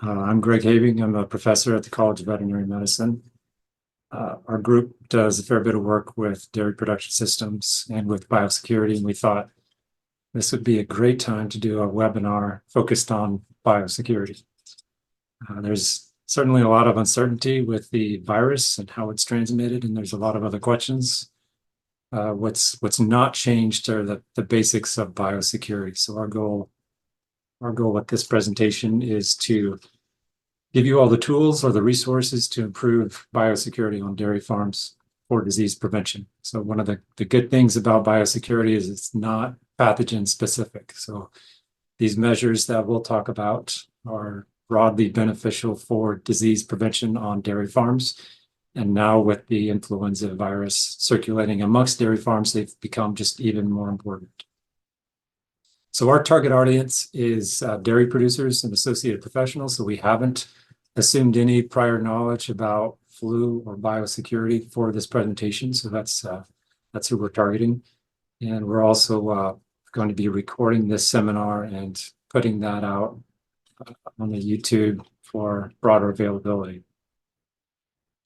I'm Greg Habing. I'm a professor at the College of Veterinary Medicine. Our group does a fair bit of work with dairy production systems and with biosecurity, and we thought this would be a great time to do a webinar focused on biosecurity. There's certainly a lot of uncertainty with the virus and how it's transmitted, and there's a lot of other questions. What's not changed are the basics of biosecurity. So our goal with this presentation is to give you all the tools or the resources to improve biosecurity on dairy farms for disease prevention. So one of the good things about biosecurity is it's not pathogen specific. So these measures that we'll talk about are broadly beneficial for disease prevention on dairy farms. And now with the influenza virus circulating amongst dairy farms, they've become just even more important. So our target audience is dairy producers and associated professionals. So we haven't assumed any prior knowledge about flu or biosecurity for this presentation. So that's who we're targeting. And we're also going to be recording this seminar and putting that out on the YouTube for broader availability.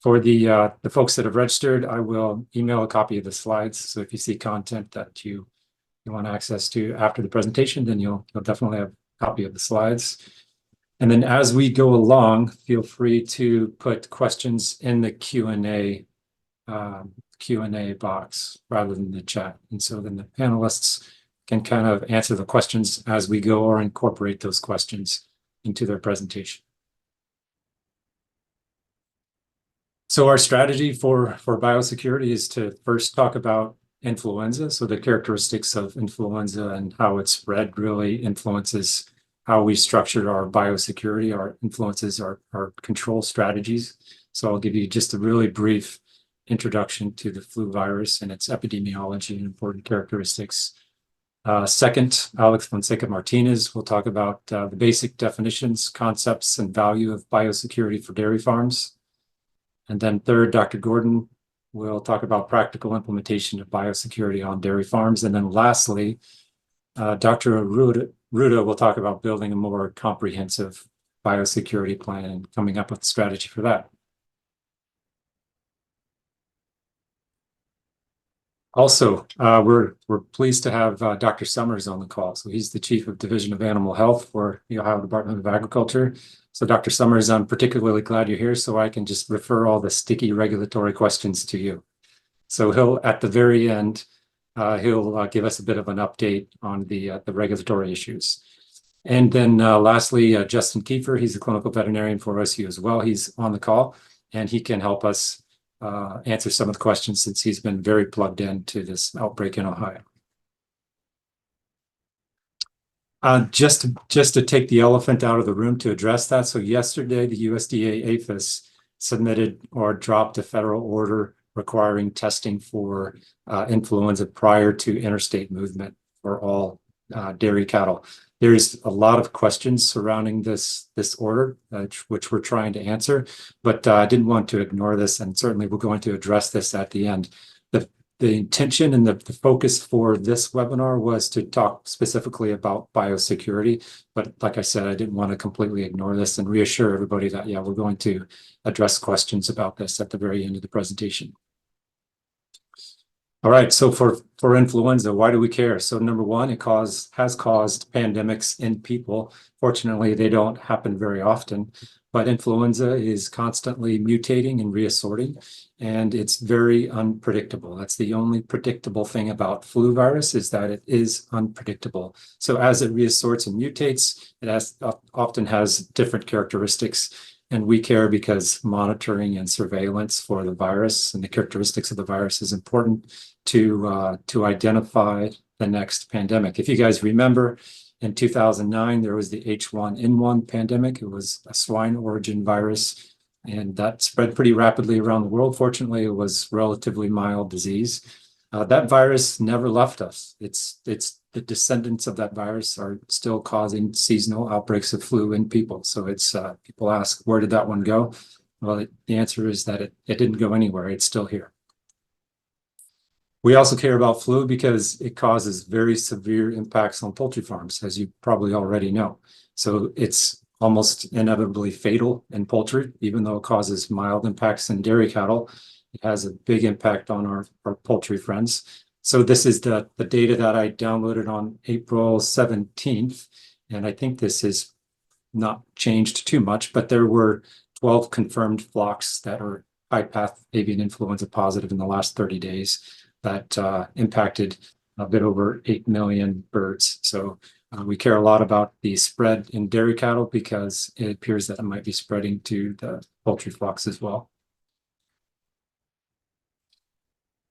For the folks that have registered, I will email a copy of the slides. So if you see content that you want access to after the presentation, then you'll definitely have a copy of the slides. And then as we go along, feel free to put questions in the Q&A box rather than the chat. And so then the panelists can kind of answer the questions as we go or incorporate those questions into their presentation. So our strategy for biosecurity is to first talk about influenza. So the characteristics of influenza and how it's spread really influences how we structured our biosecurity, our influences, our control strategies. So I'll give you just a really brief introduction to the flu virus and its epidemiology and important characteristics. Second, Alex Fonseca Martinez will talk about the basic definitions, concepts, and value of biosecurity for dairy farms. And then third, Dr. Gordon will talk about practical implementation of biosecurity on dairy farms. And then lastly, Dr. Arruda will talk about building a more comprehensive biosecurity plan and coming up with a strategy for that. Also, we're pleased to have Dr. Summers on the call. So he's the Chief of Division of Animal Health for the Ohio Department of Agriculture. So Dr. Summers, I'm particularly glad you're here so I can just refer all the sticky regulatory questions to you. So he'll, at the very end, he'll give us a bit of an update on the regulatory issues. And then lastly, Justin Kiefer, he's a clinical veterinarian for OSU as well. He's on the call and he can help us answer some of the questions since he's been very plugged into this outbreak in Ohio. Just to take the elephant out of the room to address that. So yesterday, the USDA APHIS submitted or dropped a federal order requiring testing for influenza prior to interstate movement for all dairy cattle. There's a lot of questions surrounding this order, which we're trying to answer, but I didn't want to ignore this, and certainly we're going to address this at the end. The intention and the focus for this webinar was to talk specifically about biosecurity, but like I said, I didn't want to completely ignore this and reassure everybody that, yeah, we're going to address questions about this at the very end of the presentation. All right, so for influenza, why do we care? So number one, it has caused pandemics in people. Fortunately, they don't happen very often, but influenza is constantly mutating and reassorting, and it's very unpredictable. That's the only predictable thing about flu virus is that it is unpredictable. So as it reassorts and mutates, it often has different characteristics. And we care because monitoring and surveillance for the virus and the characteristics of the virus is important to identify the next pandemic. If you guys remember, in 2009, there was the H1N1 pandemic. It was a swine origin virus, and that spread pretty rapidly around the world. Fortunately, it was relatively mild disease. That virus never left us. It's the descendants of that virus are still causing seasonal outbreaks of flu in people. So it's people ask, where did that one go? Well, the answer is that it didn't go anywhere. It's still here. We also care about flu because it causes very severe impacts on poultry farms, as you probably already know. So it's almost inevitably fatal in poultry, even though it causes mild impacts in dairy cattle. It has a big impact on our poultry friends. So this is the data that I downloaded on April 17th. And I think this is not changed too much, but there were 12 confirmed flocks that are high path avian influenza positive in the last 30 days that impacted a bit over 8 million birds. So we care a lot about the spread in dairy cattle because it appears that it might be spreading to the poultry flocks as well.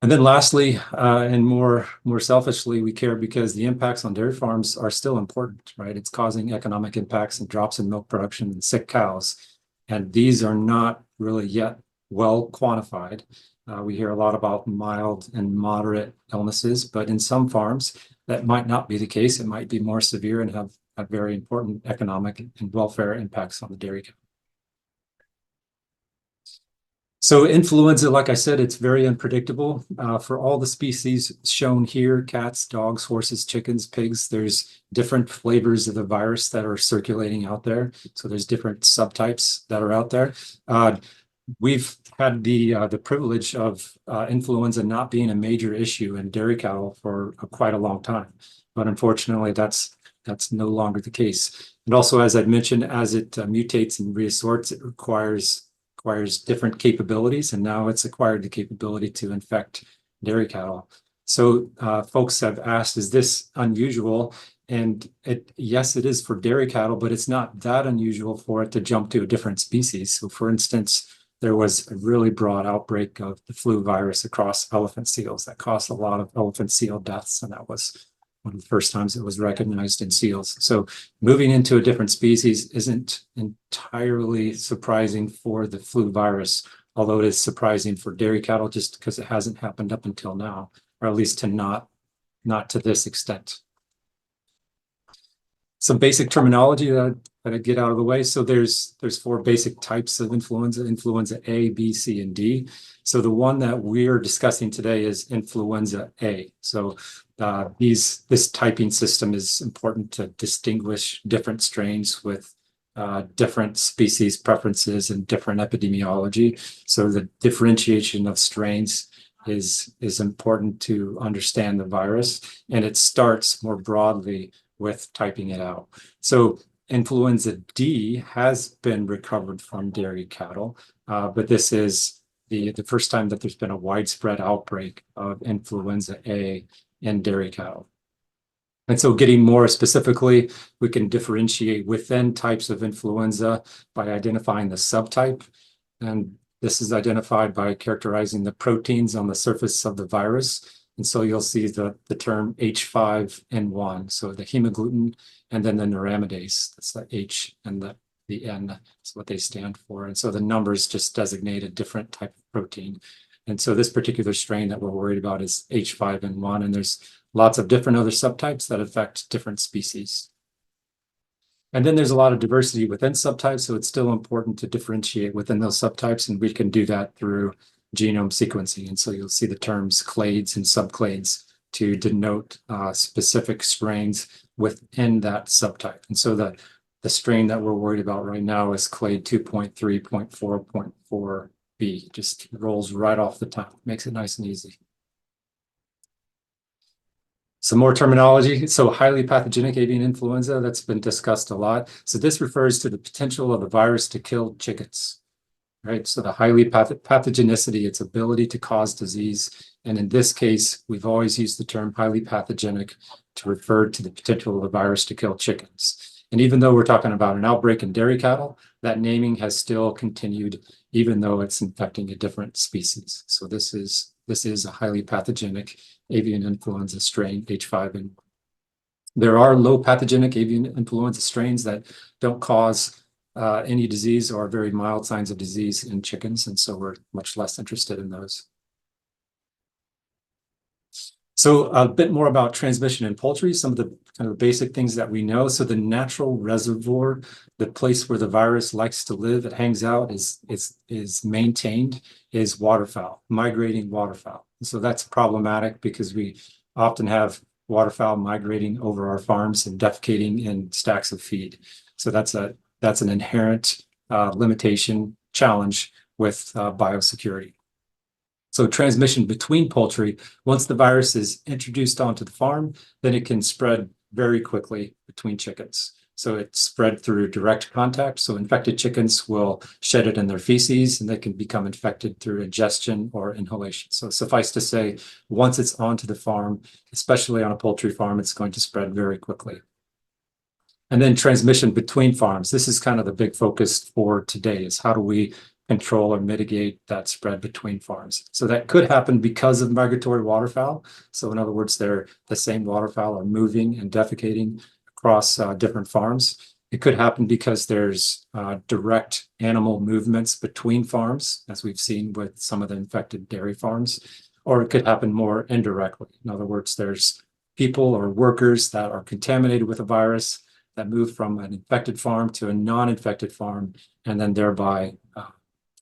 And then lastly, and more selfishly, we care because the impacts on dairy farms are still important, right? It's causing economic impacts and drops in milk production and sick cows. And these are not really yet well quantified. We hear a lot about mild and moderate illnesses, but in some farms, that might not be the case. It might be more severe and have very important economic and welfare impacts on the dairy cow. So influenza, like I said, it's very unpredictable. For all the species shown here, cats, dogs, horses, chickens, pigs, there's different flavors of the virus that are circulating out there. So there's different subtypes that are out there. We've had the privilege of influenza not being a major issue in dairy cattle for quite a long time. But unfortunately, that's no longer the case. And also, as I'd mentioned, as it mutates and reassorts, it requires different capabilities, and now it's acquired the capability to infect dairy cattle. So folks have asked, is this unusual? And yes, it is for dairy cattle, but it's not that unusual for it to jump to a different species. So for instance, there was a really broad outbreak of the flu virus across elephant seals that caused a lot of elephant seal deaths, and that was one of the first times it was recognized in seals. So moving into a different species isn't entirely surprising for the flu virus, although it is surprising for dairy cattle just because it hasn't happened up until now, or at least to not to this extent. Some basic terminology that I get out of the way. So there's 4 basic types of influenza: influenza A, B, C, and D. So the one that we're discussing today is influenza A. So this typing system is important to distinguish different strains with different species preferences and different epidemiology. So the differentiation of strains is important to understand the virus, and it starts more broadly with typing it out. So influenza D has been recovered from dairy cattle, but this is the first time that there's been a widespread outbreak of influenza A in dairy cattle. And so getting more specifically, we can differentiate within types of influenza by identifying the subtype. And this is identified by characterizing the proteins on the surface of the virus. And so you'll see the term H5N1, so the hemagglutinin, and then the neuraminidase, that's the H and the N is what they stand for. And so the numbers just designate a different type of protein. And so this particular strain that we're worried about is H5N1, and there's lots of different other subtypes that affect different species. And then there's a lot of diversity within subtypes, so it's still important to differentiate within those subtypes, and we can do that through genome sequencing. And so you'll see the terms clades and subclades to denote specific strains within that subtype. And so the strain that we're worried about right now is clade 2.3.4.4b. Just rolls right off the tongue, makes it nice and easy. Some more terminology. So highly pathogenic avian influenza, that's been discussed a lot. So this refers to the potential of the virus to kill chickens. Right, so the highly pathogenicity, its ability to cause disease. And in this case, we've always used the term highly pathogenic to refer to the potential of the virus to kill chickens. And even though we're talking about an outbreak in dairy cattle, that naming has still continued, even though it's infecting a different species. So this is a highly pathogenic avian influenza strain, H5N1. There are low pathogenic avian influenza strains that don't cause any disease or very mild signs of disease in chickens, and so we're much less interested in those. So a bit more about transmission in poultry, some of the kind of basic things that we know. So the natural reservoir, the place where the virus likes to live, it hangs out, is maintained, is waterfowl, migrating waterfowl. So that's problematic because we often have waterfowl migrating over our farms and defecating in stacks of feed. So that's that's an inherent limitation challenge with biosecurity. So transmission between poultry, once the virus is introduced onto the farm, then it can spread very quickly between chickens. So it's spread through direct contact. So infected chickens will shed it in their feces and they can become infected through ingestion or inhalation. So suffice to say, once it's onto the farm, especially on a poultry farm, it's going to spread very quickly. And then transmission between farms. This is kind of the big focus for today, is how do we control or mitigate that spread between farms. So that could happen because of migratory waterfowl. So in other words, the same waterfowl are moving and defecating across different farms. It could happen because there's direct animal movements between farms, as we've seen with some of the infected dairy farms, or it could happen more indirectly. In other words, there's people or workers that are contaminated with a virus that move from an infected farm to a non-infected farm, and then thereby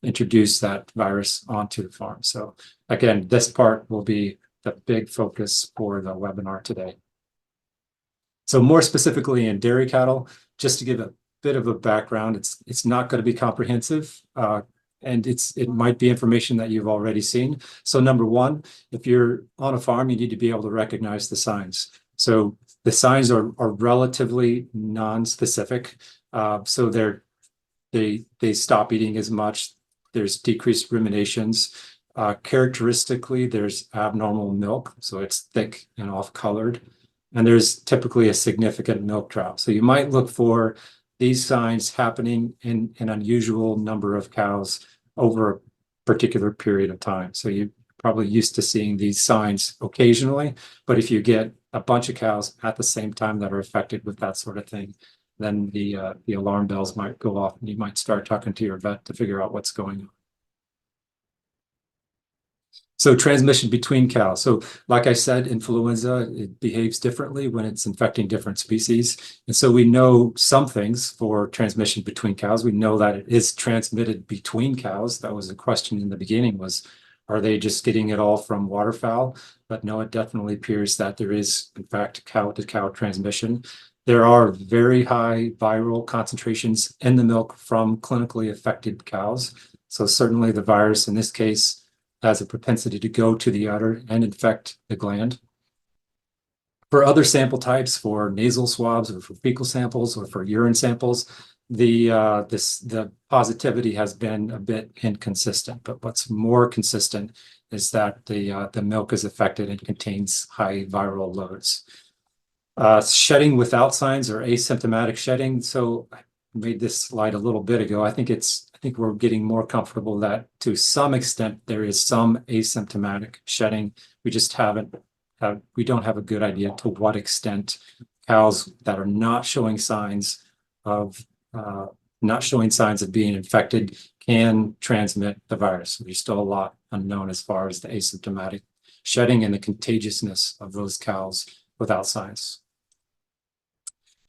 introduce that virus onto the farm. So again, this part will be the big focus for the webinar today. So more specifically in dairy cattle, just to give a bit of a background, it's not going to be comprehensive, and it might be information that you've already seen. So number one, if you're on a farm, you need to be able to recognize the signs. So the signs are relatively non-specific. So they stop eating as much. There's decreased ruminations. Characteristically, there's abnormal milk, so it's thick and off-colored. And there's typically a significant milk drought. So you might look for these signs happening in an unusual number of cows over a particular period of time. So you're probably used to seeing these signs occasionally, but if you get a bunch of cows at the same time that are affected with that sort of thing, then the alarm bells might go off and you might start talking to your vet to figure out what's going on. So transmission between cows. So like I said, influenza, it behaves differently when it's infecting different species. And so we know some things for transmission between cows. We know that it is transmitted between cows. That was a question in the beginning, was, are they just getting it all from waterfowl? But no, it definitely appears that there is, in fact, cow-to-cow transmission. There are very high viral concentrations in the milk from clinically affected cows. So certainly the virus in this case has a propensity to go to the udder and infect the gland. For other sample types, for nasal swabs or for fecal samples or for urine samples, the positivity has been a bit inconsistent. But what's more consistent is that the milk is affected and contains high viral loads. Shedding without signs or asymptomatic shedding. So I made this slide a little bit ago. I think we're getting more comfortable that to some extent there is some asymptomatic shedding. We just we don't have a good idea to what extent cows that are not showing signs of being infected can transmit the virus. There's still a lot unknown as far as the asymptomatic shedding and the contagiousness of those cows without signs.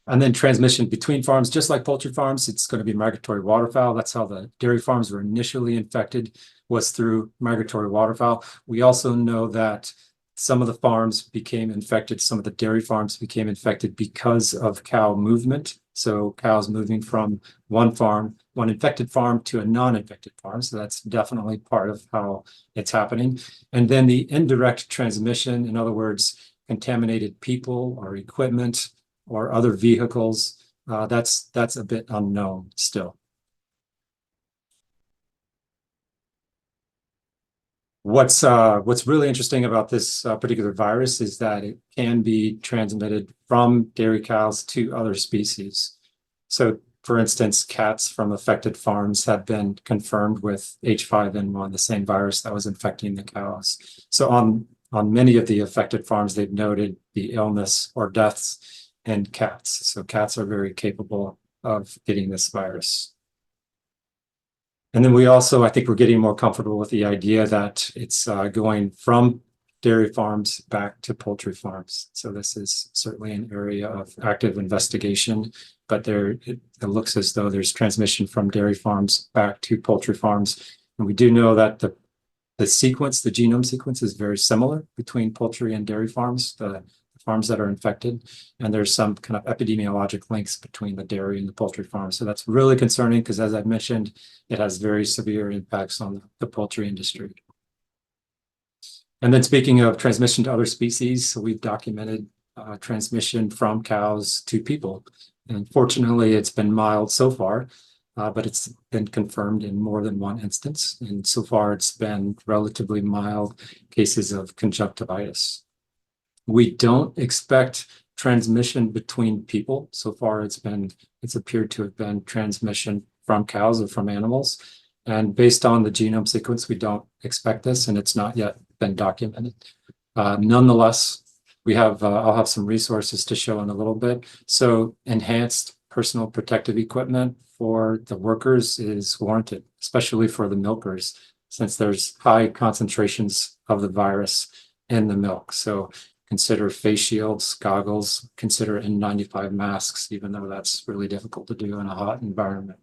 And then transmission between farms, just like poultry farms, it's going to be migratory waterfowl. That's how the dairy farms were initially infected, was through migratory waterfowl. We also know that some of the farms became infected, some of the dairy farms became infected because of cow movement. So cows moving from one infected farm to a non-infected farm. So that's definitely part of how it's happening. And then the indirect transmission, in other words, contaminated people or equipment or other vehicles, that's a bit unknown still. What's really interesting about this particular virus is that it can be transmitted from dairy cows to other species. So, for instance, cats from affected farms have been confirmed with H5N1, the same virus that was infecting the cows. So on many of the affected farms, they've noted the illness or deaths in cats. So cats are very capable of getting this virus. And then we also, I think we're getting more comfortable with the idea that it's going from dairy farms back to poultry farms. So this is certainly an area of active investigation, but it looks as though there's transmission from dairy farms back to poultry farms. And we do know that the genome sequence is very similar between poultry and dairy farms. The farms that are infected, and there's some kind of epidemiologic links between the dairy and the poultry farms. So that's really concerning because, as I mentioned, it has very severe impacts on the poultry industry. And then speaking of transmission to other species, so we've documented transmission from cows to people. And fortunately, it's been mild so far, but it's been confirmed in more than one instance. And so far, it's been relatively mild cases of conjunctivitis. We don't expect transmission between people. So far, it's appeared to have been transmission from cows or from animals. And based on the genome sequence, we don't expect this, and it's not yet been documented. Nonetheless, I'll have some resources to show in a little bit. So enhanced personal protective equipment for the workers is warranted, especially for the milkers, since there's high concentrations of the virus in the milk. So consider face shields, goggles, consider N95 masks, even though that's really difficult to do in a hot environment.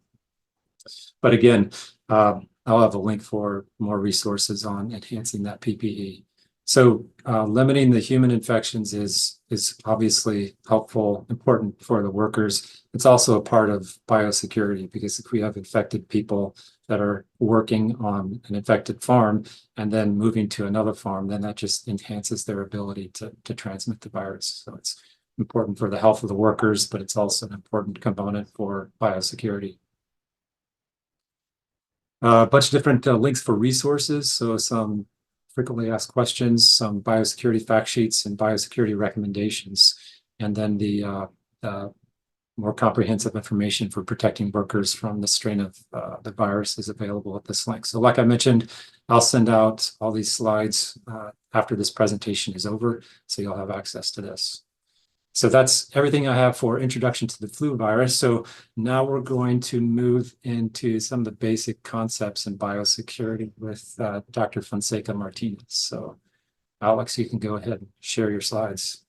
But again, I'll have a link for more resources on enhancing that PPE. So limiting the human infections is obviously helpful, important for the workers. It's also a part of biosecurity, because if we have infected people that are working on an infected farm and then moving to another farm, then that just enhances their ability to transmit the virus. So it's important for the health of the workers, but it's also an important component for biosecurity. A bunch of different links for resources. So some frequently asked questions, some biosecurity fact sheets, and biosecurity recommendations. And then the more comprehensive information for protecting workers from the strain of the virus is available at this link. So like I mentioned, I'll send out all these slides after this presentation is over, so you'll have access to this. So that's everything I have for introduction to the flu virus. So now we're going to move into some of the basic concepts in biosecurity with Dr. Fonseca Martinez. So Alex, you can go ahead and share your slides.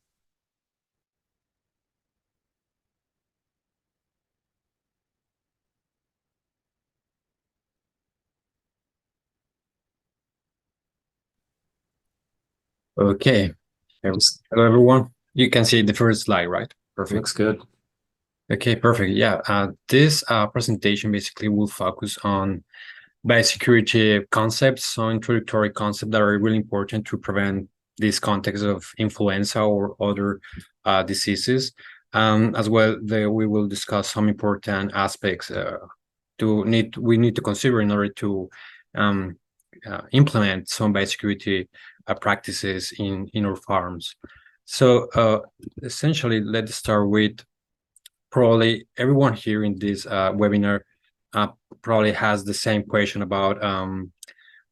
Okay. Hello, everyone. You can see the first slide, right? Perfect. Looks good. Okay, perfect. Yeah, this presentation basically will focus on biosecurity concepts, so introductory concepts that are really important to prevent this context of influenza or other diseases. As well, we will discuss some important aspects we need to consider in order to implement some biosecurity practices in our farms. So essentially, let's start with probably everyone here in this webinar probably has the same question about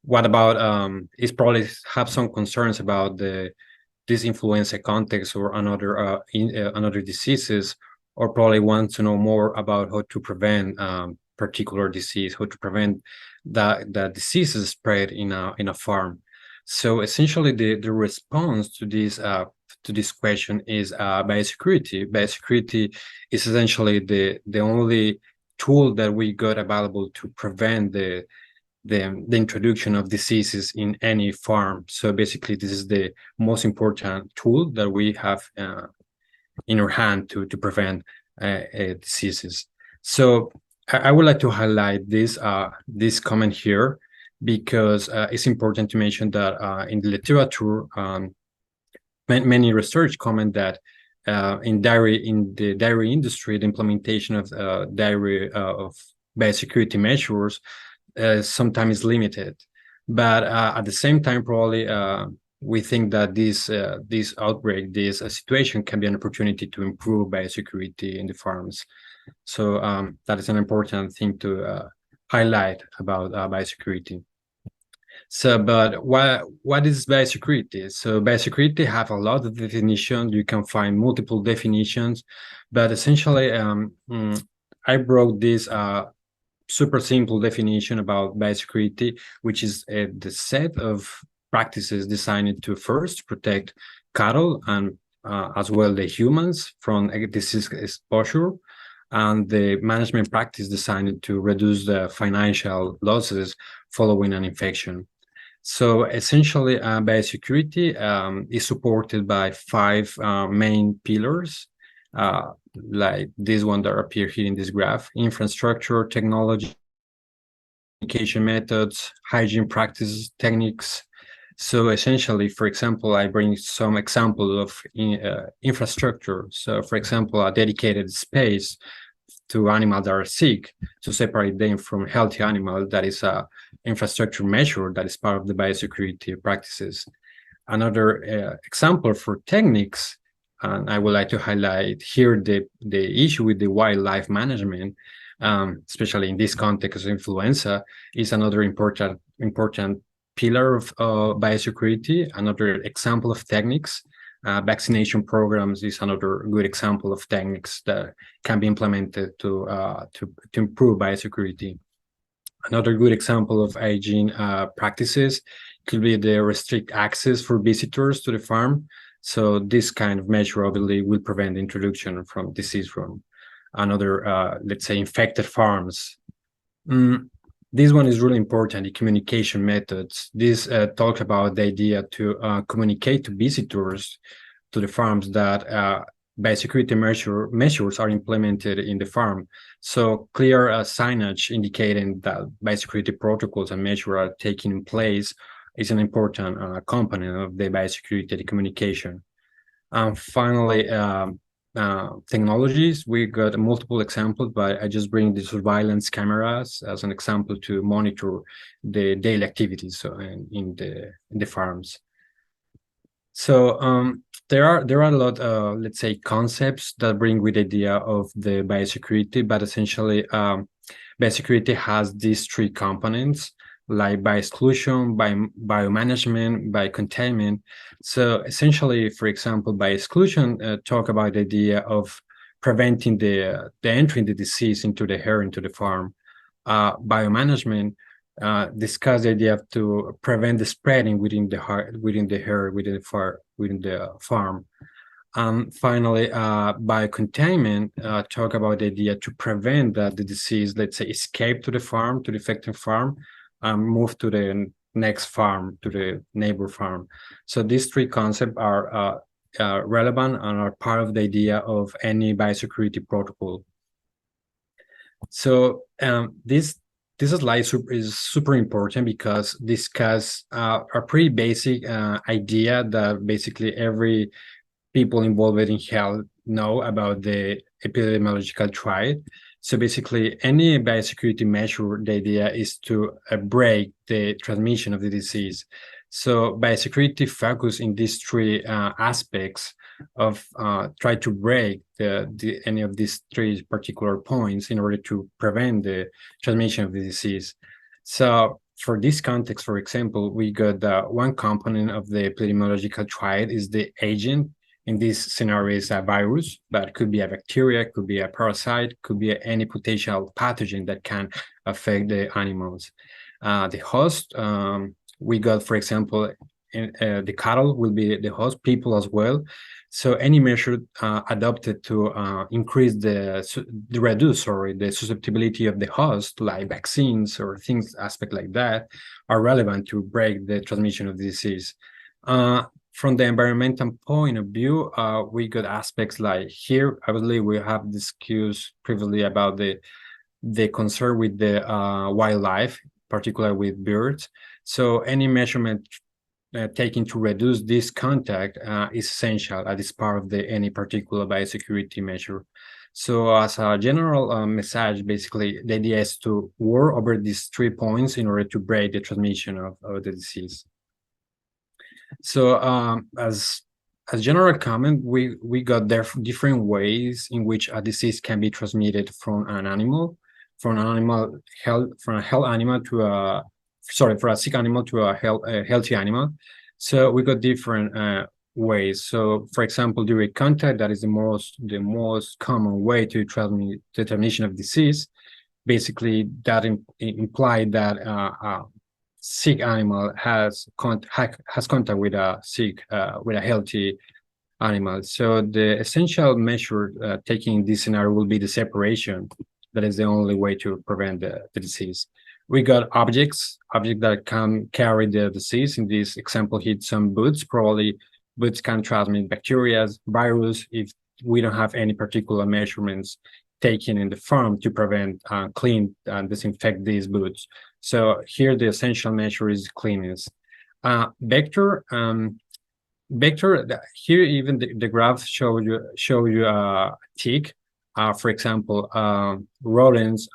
what about is probably have some concerns about this influenza context or another diseases, or probably want to know more about how to prevent particular disease, how to prevent that diseases spread in a farm. So essentially, the response to this question is biosecurity. Biosecurity is essentially the only tool that we got available to prevent the introduction of diseases in any farm. So basically, this is the most important tool that we have in our hand to prevent diseases. So I would like to highlight this comment here, because it's important to mention that in the literature, many research comment that in the dairy industry, the implementation of of biosecurity measures sometimes is limited. But at the same time, probably we think that this outbreak, this situation can be an opportunity to improve biosecurity in the farms. So that is an important thing to highlight about biosecurity. So, but what is biosecurity? So biosecurity have a lot of definitions. You can find multiple definitions, but essentially, I brought this super simple definition about biosecurity, which is the set of practices designed to first protect cattle and as well the humans from disease exposure, and the management practice designed to reduce the financial losses following an infection. So essentially, biosecurity is supported by 5 main pillars, like this one that appear here in this graph: infrastructure, technology, communication methods, hygiene practices, techniques. So essentially, for example, I bring some examples of infrastructure. So for example, a dedicated space to animals that are sick to separate them from healthy animals. That is a infrastructure measure that is part of the biosecurity practices. Another example for techniques, and I would like to highlight here the issue with the wildlife management, especially in this context of influenza, is another important pillar of biosecurity. Another example of techniques. Vaccination programs is another good example of techniques that can be implemented to improve biosecurity. Another good example of hygiene practices could be the restrict access for visitors to the farm. So this kind of measure obviously will prevent the introduction from disease from another, let's say, infected farms. This one is really important, the communication methods. This talks about the idea to communicate to visitors to the farms that biosecurity measures are implemented in the farm. So clear signage indicating that biosecurity protocols and measures are taking place is an important component of the biosecurity communication. Finally, technologies, we got multiple examples, but I just bring the surveillance cameras as an example to monitor the daily activities in the farms. So there are a lot of, let's say, concepts that bring with the idea of the biosecurity, but essentially biosecurity has these 3 components, like bioexclusion, biomanagement, biocontainment. So essentially, for example, bioexclusion talk about the idea of preventing the entry of the disease into the herd, into the farm. Biomanagement discuss the idea to prevent the spreading within the herd, within the farm. Finally, biocontainment talk about the idea to prevent that the disease, let's say, escape to the farm, to the affected farm, move to the next farm, to the neighbor farm. So these 3 concepts are relevant and are part of the idea of any biosecurity protocol. So this slide is super important because discuss a pretty basic idea that basically every people involved in health know about the epidemiological triad. So basically, any biosecurity measure, the idea is to break the transmission of the disease. So biosecurity focus in these 3 aspects of try to break any of these 3 particular points in order to prevent the transmission of the disease. So for this context, for example, we got one component of the epidemiological triad is the agent. In this scenario is a virus, but it could be a bacteria, could be a parasite, could be any potential pathogen that can affect the animals. The host, we got, for example, the cattle will be the host, people as well. So any measure adopted to reduce the susceptibility of the host, like vaccines or things aspect like that, are relevant to break the transmission of the disease. From the environmental point of view, we got aspects like here, I believe we have discussed previously about the concern with the wildlife, particularly with birds. So any measurement taken to reduce this contact is essential as part of any particular biosecurity measure. So as a general message, basically, the idea is to work over these 3 points in order to break the transmission of the disease. So as general comment, we got there different ways in which a disease can be transmitted from a sick animal to a healthy animal. So we got different ways. So for example, direct contact, that is the most common way to transmit the transmission of disease. Basically, that implied that sick animal has contact with a healthy animal. So the essential measure taking this scenario will be the separation. That is the only way to prevent the disease. We got objects that can carry the disease. In this example, here, some boots. Probably boots can transmit bacteria, virus, if we don't have any particular measurements taken in the farm to prevent, clean and disinfect these boots. So here the essential measure is cleanliness. Vector, here even the graph show you a tick. For example, rodents,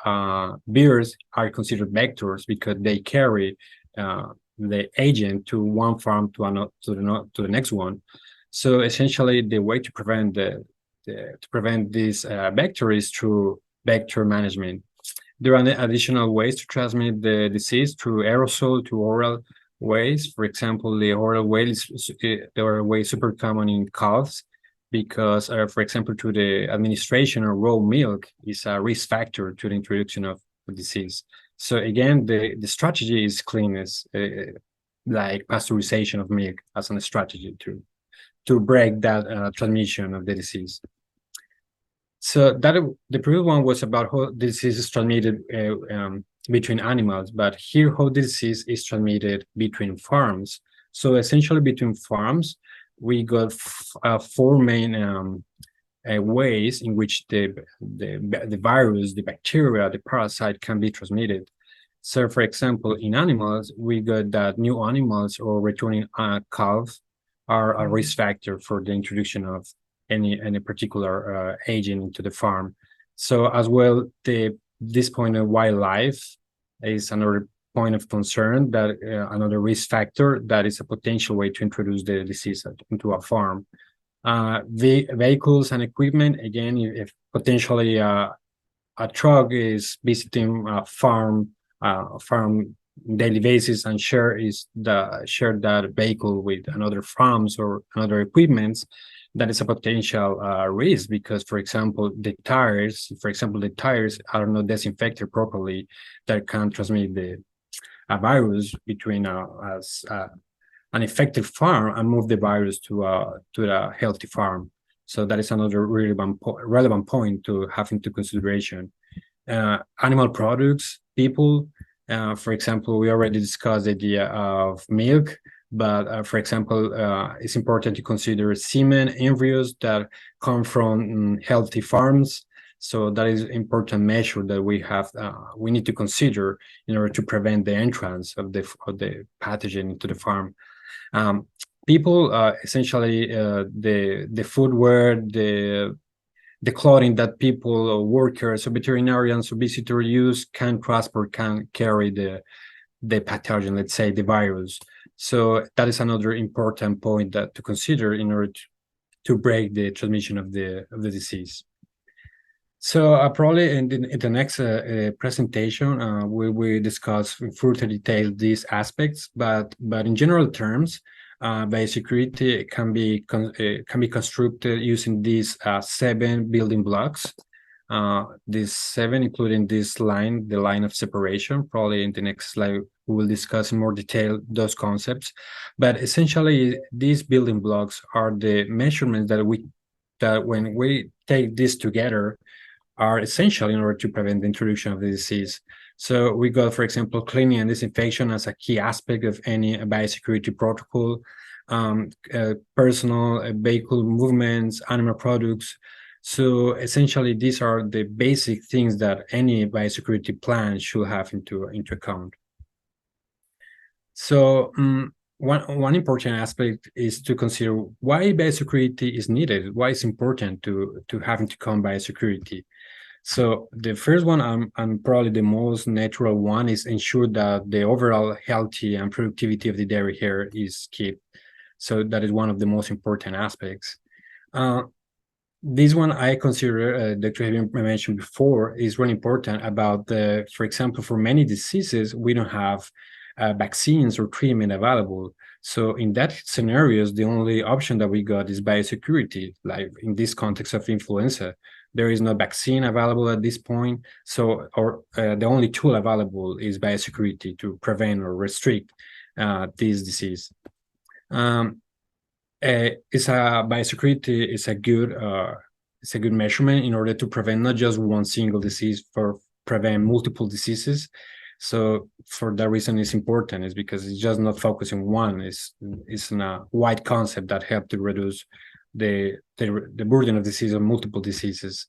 bears are considered vectors because they carry the agent to one farm to the next one. So essentially, the way to prevent this vector is through vector management. There are additional ways to transmit the disease through aerosol, to oral ways. For example, the oral way is super common in calves, because, for example, to the administration of raw milk is a risk factor to the introduction of the disease. So again, the strategy is cleanness, like pasteurization of milk as a strategy to break that transmission of the disease. So that the previous one was about how the disease is transmitted between animals, but here how the disease is transmitted between farms. So essentially between farms, we got four main ways in which the virus, the bacteria, the parasite can be transmitted. So, for example, in animals, we got that new animals or returning calves are a risk factor for the introduction of any particular agent into the farm. So, as well, this point of wildlife is another point of concern, that another risk factor that is a potential way to introduce the disease into a farm. Vehicles and equipment, again, if potentially a truck is visiting a farm daily basis and share that vehicle with another farms or another equipments, that is a potential risk, because, for example, the tires are not disinfected properly, that can transmit a virus between an infected farm and move the virus to a healthy farm. So that is another relevant point to have into consideration. Animal products, people, for example, we already discussed the idea of milk, but for example, it's important to consider semen, embryos that come from healthy farms. So that is an important measure that we need to consider in order to prevent the entrance of the pathogen into the farm. People, essentially, the footwear, the clothing that people, workers, or veterinarians or visitors use can carry the pathogen, let's say the virus. So that is another important point to consider in order to break the transmission of the disease. So probably in the next presentation, we will discuss in further detail these aspects, but in general terms, biosecurity can be constructed using these 7 building blocks. These 7, including this line, the line of separation. Probably in the next slide, we will discuss in more detail those concepts. But essentially, these building blocks are the measurements that when we take this together, are essential in order to prevent the introduction of the disease. So we got, for example, cleaning and disinfection as a key aspect of any biosecurity protocol, personal vehicle movements, animal products. So essentially, these are the basic things that any biosecurity plan should have into account. So one important aspect is to consider why biosecurity is needed, why it's important to have into account biosecurity. So the first one, and probably the most natural one, is ensure that the overall healthy and productivity of the dairy herd is kept. So that is one of the most important aspects. This one I consider, Dr. Habing mentioned before, is really important about for example, for many diseases, we don't have vaccines or treatment available. So in that scenarios, the only option that we got is biosecurity, like in this context of influenza. There is no vaccine available at this point, so the only tool available is biosecurity to prevent or restrict this disease. Biosecurity is a good measurement in order to prevent not just one single disease, for prevent multiple diseases. So for that reason, it's important, is because it's just not focusing one. It's in a wide concept that help to reduce the burden of disease on multiple diseases.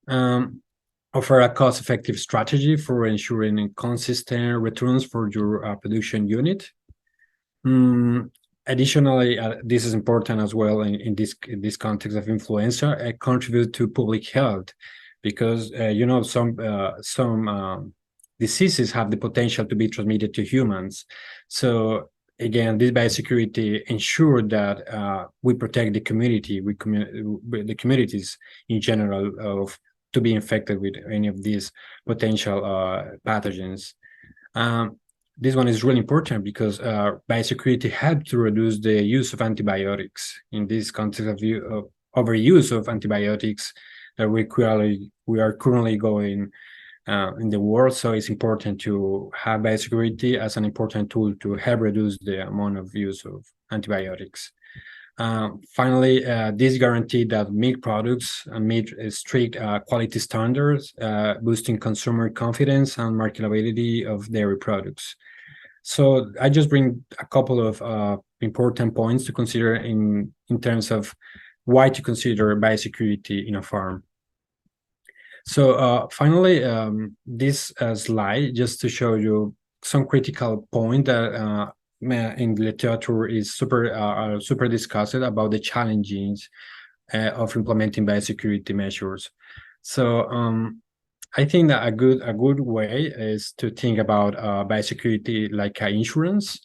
Offer a cost-effective strategy for ensuring consistent returns for your production unit. Additionally, this is important as well in this context of influenza, contribute to public health, because some diseases have the potential to be transmitted to humans. So again, this biosecurity ensure that we protect the community, the communities in general of to be infected with any of these potential pathogens. This one is really important because biosecurity helps to reduce the use of antibiotics. In this context of overuse of antibiotics that we are currently going in the world, so it's important to have biosecurity as an important tool to help reduce the amount of use of antibiotics. Finally, this guarantee that milk products meet strict quality standards, boosting consumer confidence and marketability of dairy products. So I just bring a couple of important points to consider in terms of why to consider biosecurity in a farm. So finally, this slide just to show you some critical point that in the literature is super discussed about the challenges of implementing biosecurity measures. So I think that a good way is to think about biosecurity like insurance,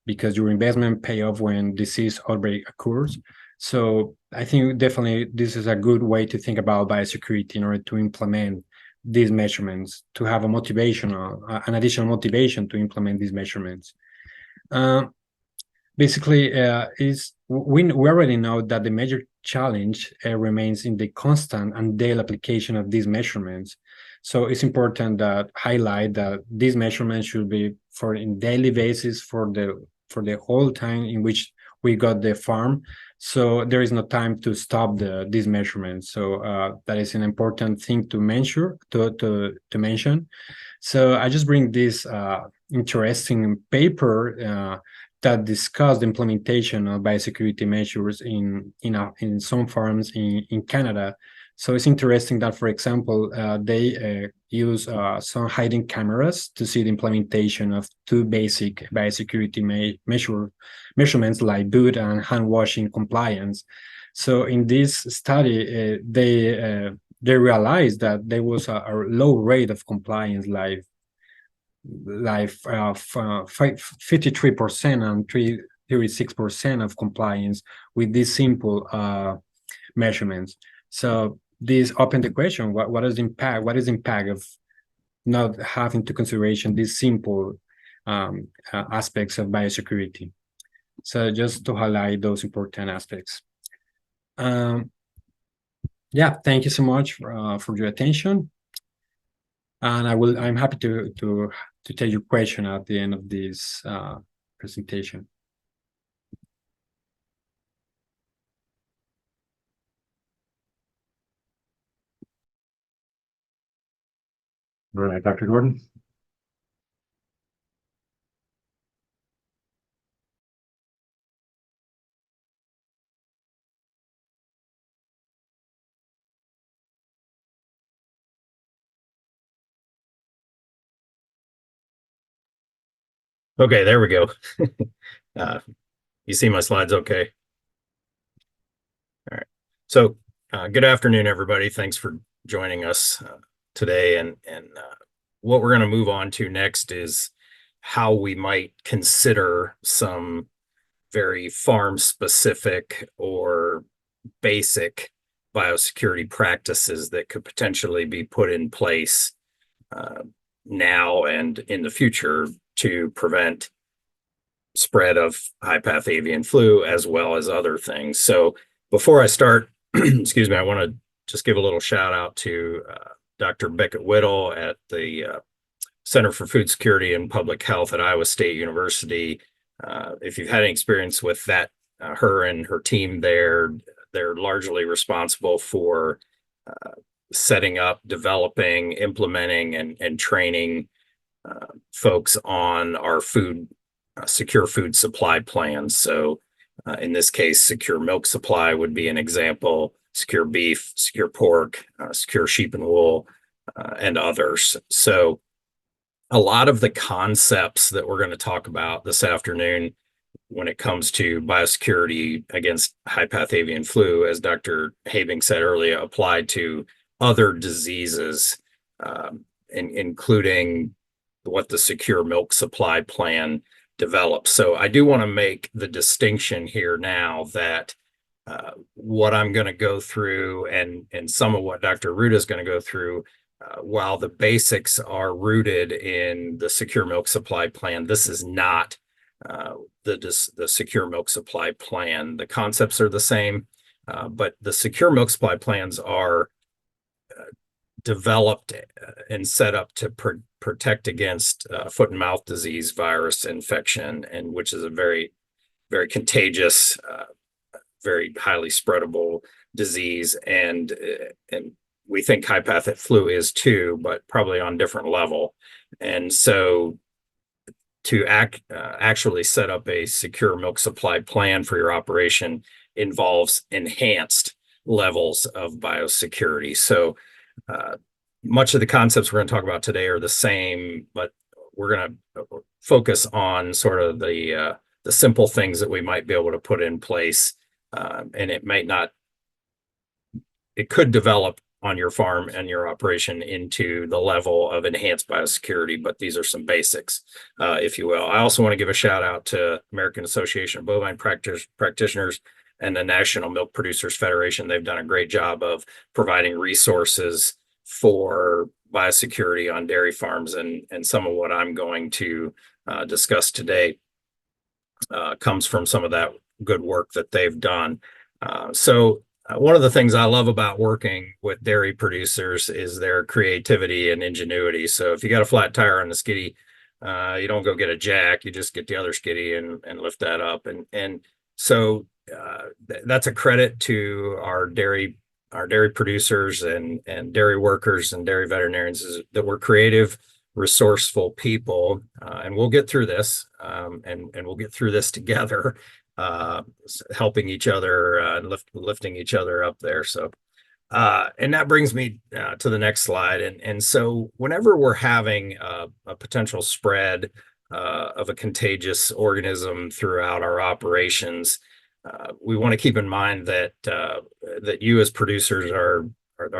because your investment pay off when disease outbreak occurs. So I think definitely this is a good way to think about biosecurity in order to implement these measurements, to have an additional motivation to implement these measurements. Basically, we already know that the major challenge remains in the constant and daily application of these measurements. So it's important that highlight that these measurements should be for in daily basis for the whole time in which we got the farm. So there is no time to stop these measurements. So that is an important thing to mention. So I just bring this interesting paper that discussed the implementation of biosecurity measures in some farms in Canada. So it's interesting that, for example, they use some hiding cameras to see the implementation of two basic biosecurity measurements like boot and hand washing compliance. So in this study, they realized that there was a low rate of compliance, like 53% and 36% of compliance with these simple measurements. So this opened the question: what is the impact? What is the impact of not having to consideration these simple aspects of biosecurity? So just to highlight those important aspects. Yeah, thank you so much for your attention, and I'm happy to take your question at the end of this presentation. All right, Dr. Gordon. Okay, there we go. You see my slides okay? All right. So good afternoon, everybody. Thanks for joining us today. And what we're going to move on to next is how we might consider some very farm-specific or basic biosecurity practices that could potentially be put in place now and in the future to prevent spread of high-path avian flu as well as other things. So before I start, excuse me, I want to just give a little shout out to Dr. Beckett Whittle at the Center for Food Security and Public Health at Iowa State University. If you've had any experience with that, her and her team there, they're largely responsible for setting up, developing, implementing, and training folks on our secure food supply plans. So in this case, secure milk supply would be an example, secure beef, secure pork, secure sheep and wool, and others. So a lot of the concepts that we're going to talk about this afternoon when it comes to biosecurity against high-path avian flu, as Dr. Habing said earlier, applied to other diseases, including what the secure milk supply plan develops. So I do want to make the distinction here now that what I'm going to go through and some of what Dr. Arruda is going to go through, while the basics are rooted in the secure milk supply plan, this is not the secure milk supply plan. The concepts are the same, but the secure milk supply plans are developed and set up to protect against foot and mouth disease virus infection, and which is a very, very contagious, very highly spreadable disease. And we think high-path flu is too, but probably on different level. And so to actually set up a secure milk supply plan for your operation involves enhanced levels of biosecurity. So much of the concepts we're going to talk about today are the same, but we're going to focus on sort of the simple things that we might be able to put in place, and it could develop on your farm and your operation into the level of enhanced biosecurity, but these are some basics, if you will. I also want to give a shout out to American Association of Bovine Practitioners and the National Milk Producers Federation. They've done a great job of providing resources for biosecurity on dairy farms, and some of what I'm going to discuss today comes from some of that good work that they've done. One of the things I love about working with dairy producers is their creativity and ingenuity. So if you got a flat tire on the skiddy, you don't go get a jack, you just get the other skiddy and lift that up. So that's a credit to our dairy producers and dairy workers and dairy veterinarians, is that we're creative, resourceful people, and we'll get through this, and we'll get through this together, helping each other and lifting each other up there. So and that brings me to the next slide. And so whenever we're having a potential spread of a contagious organism throughout our operations, we want to keep in mind that you as producers are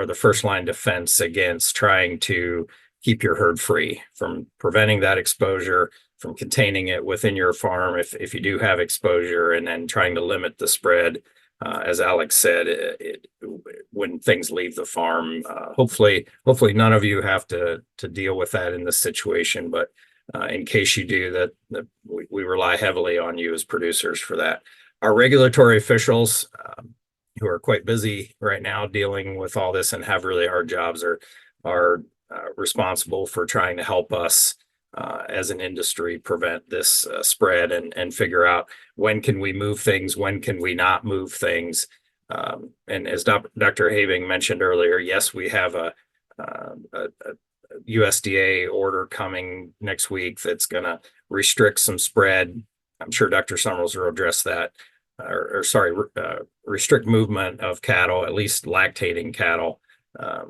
the first line defense against trying to keep your herd free, from preventing that exposure, from containing it within your farm if you do have exposure, and then trying to limit the spread. As Alex said, when things leave the farm, hopefully none of you have to deal with that in this situation. But in case you do, that we rely heavily on you as producers for that. Our regulatory officials, who are quite busy right now dealing with all this and have really hard jobs, are responsible for trying to help us as an industry prevent this spread and figure out when can we move things, when can we not move things. And as Dr. Habing mentioned earlier, yes, we have a USDA order coming next week that's going to restrict some spread. I'm sure Dr. Summers will address that, restrict movement of cattle, at least lactating cattle.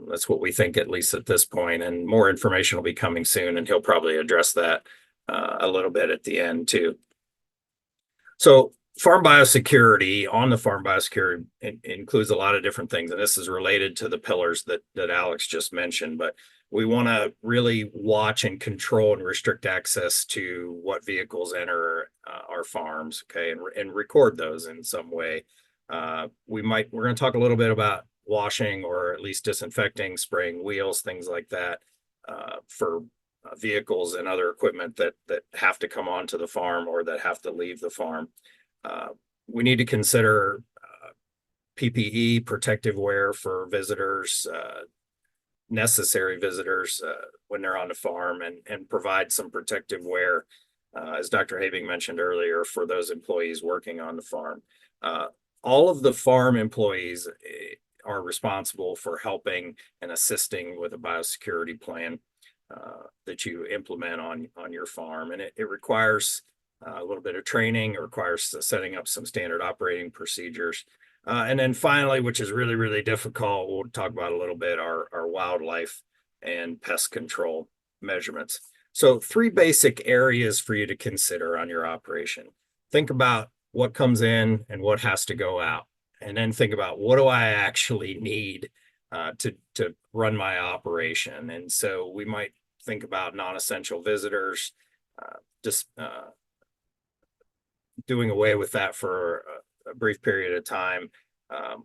That's what we think, at least at this point, and more information will be coming soon, and he'll probably address that a little bit at the end too. So farm biosecurity, includes a lot of different things, and this is related to the pillars that Alex just mentioned, but we want to really watch and control and restrict access to what vehicles enter our farms, okay, and record those in some way. We're going to talk a little bit about washing, or at least disinfecting, spraying wheels, things like that, for vehicles and other equipment that have to come onto the farm or that have to leave the farm. We need to consider PPE, protective wear for visitors, necessary visitors when they're on the farm, and provide some protective wear, as Dr. Habing mentioned earlier, for those employees working on the farm. All of the farm employees are responsible for helping and assisting with a biosecurity plan. that you implement on your farm. And it requires a little bit of training. It requires setting up some standard operating procedures. And then finally, which is really, really difficult, we'll talk about a little bit, our wildlife and pest control measurements. So 3 basic areas for you to consider on your operation. Think about what comes in and what has to go out. And then think about, what do I actually need to run my operation? And so we might think about non-essential visitors, just doing away with that for a brief period of time.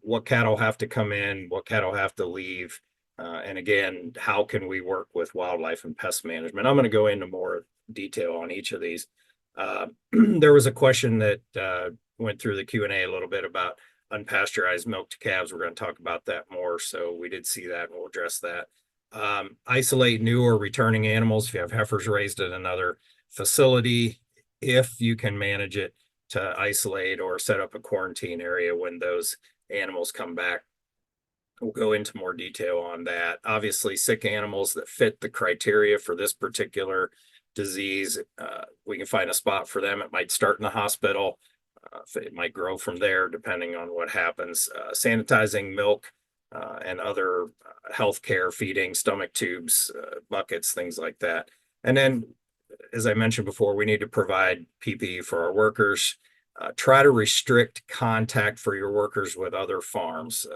What cattle have to come in, what cattle have to leave. And again, how can we work with wildlife and pest management? I'm going to go into more detail on each of these. There was a question that went through the Q&A a little bit about unpasteurized milk to calves. We're going to talk about that more. So we did see that, and we'll address that. Isolate new or returning animals if you have heifers raised at another facility, if you can manage it, to isolate or set up a quarantine area when those animals come back. We'll go into more detail on that. Obviously, sick animals that fit the criteria for this particular disease, we can find a spot for them. It might start in the hospital. It might grow from there depending on what happens. Sanitizing milk and other healthcare, feeding, stomach tubes, buckets, things like that. And then, as I mentioned before, we need to provide PPE for our workers. Try to restrict contact for your workers with other farms.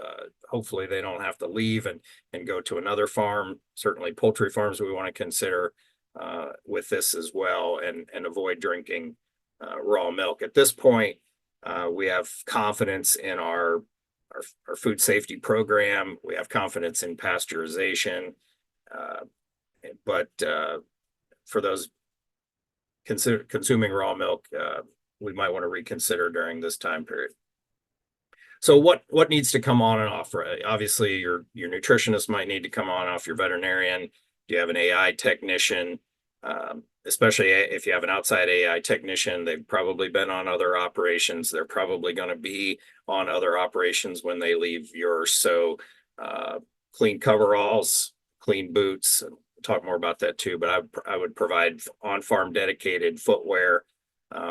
Hopefully they don't have to leave and go to another farm. Certainly poultry farms we want to consider with this as well, and avoid drinking raw milk. At this point, we have confidence in our food safety program. We have confidence in pasteurization. But for those consuming raw milk, we might want to reconsider during this time period. So what needs to come on and off? Right? Obviously, your nutritionist might need to come on and off, your veterinarian. Do you have an AI technician? Especially if you have an outside AI technician, they've probably been on other operations. They're probably going to be on other operations when they leave yours. So clean coveralls, clean boots. We'll talk more about that too, but I would provide on-farm dedicated footwear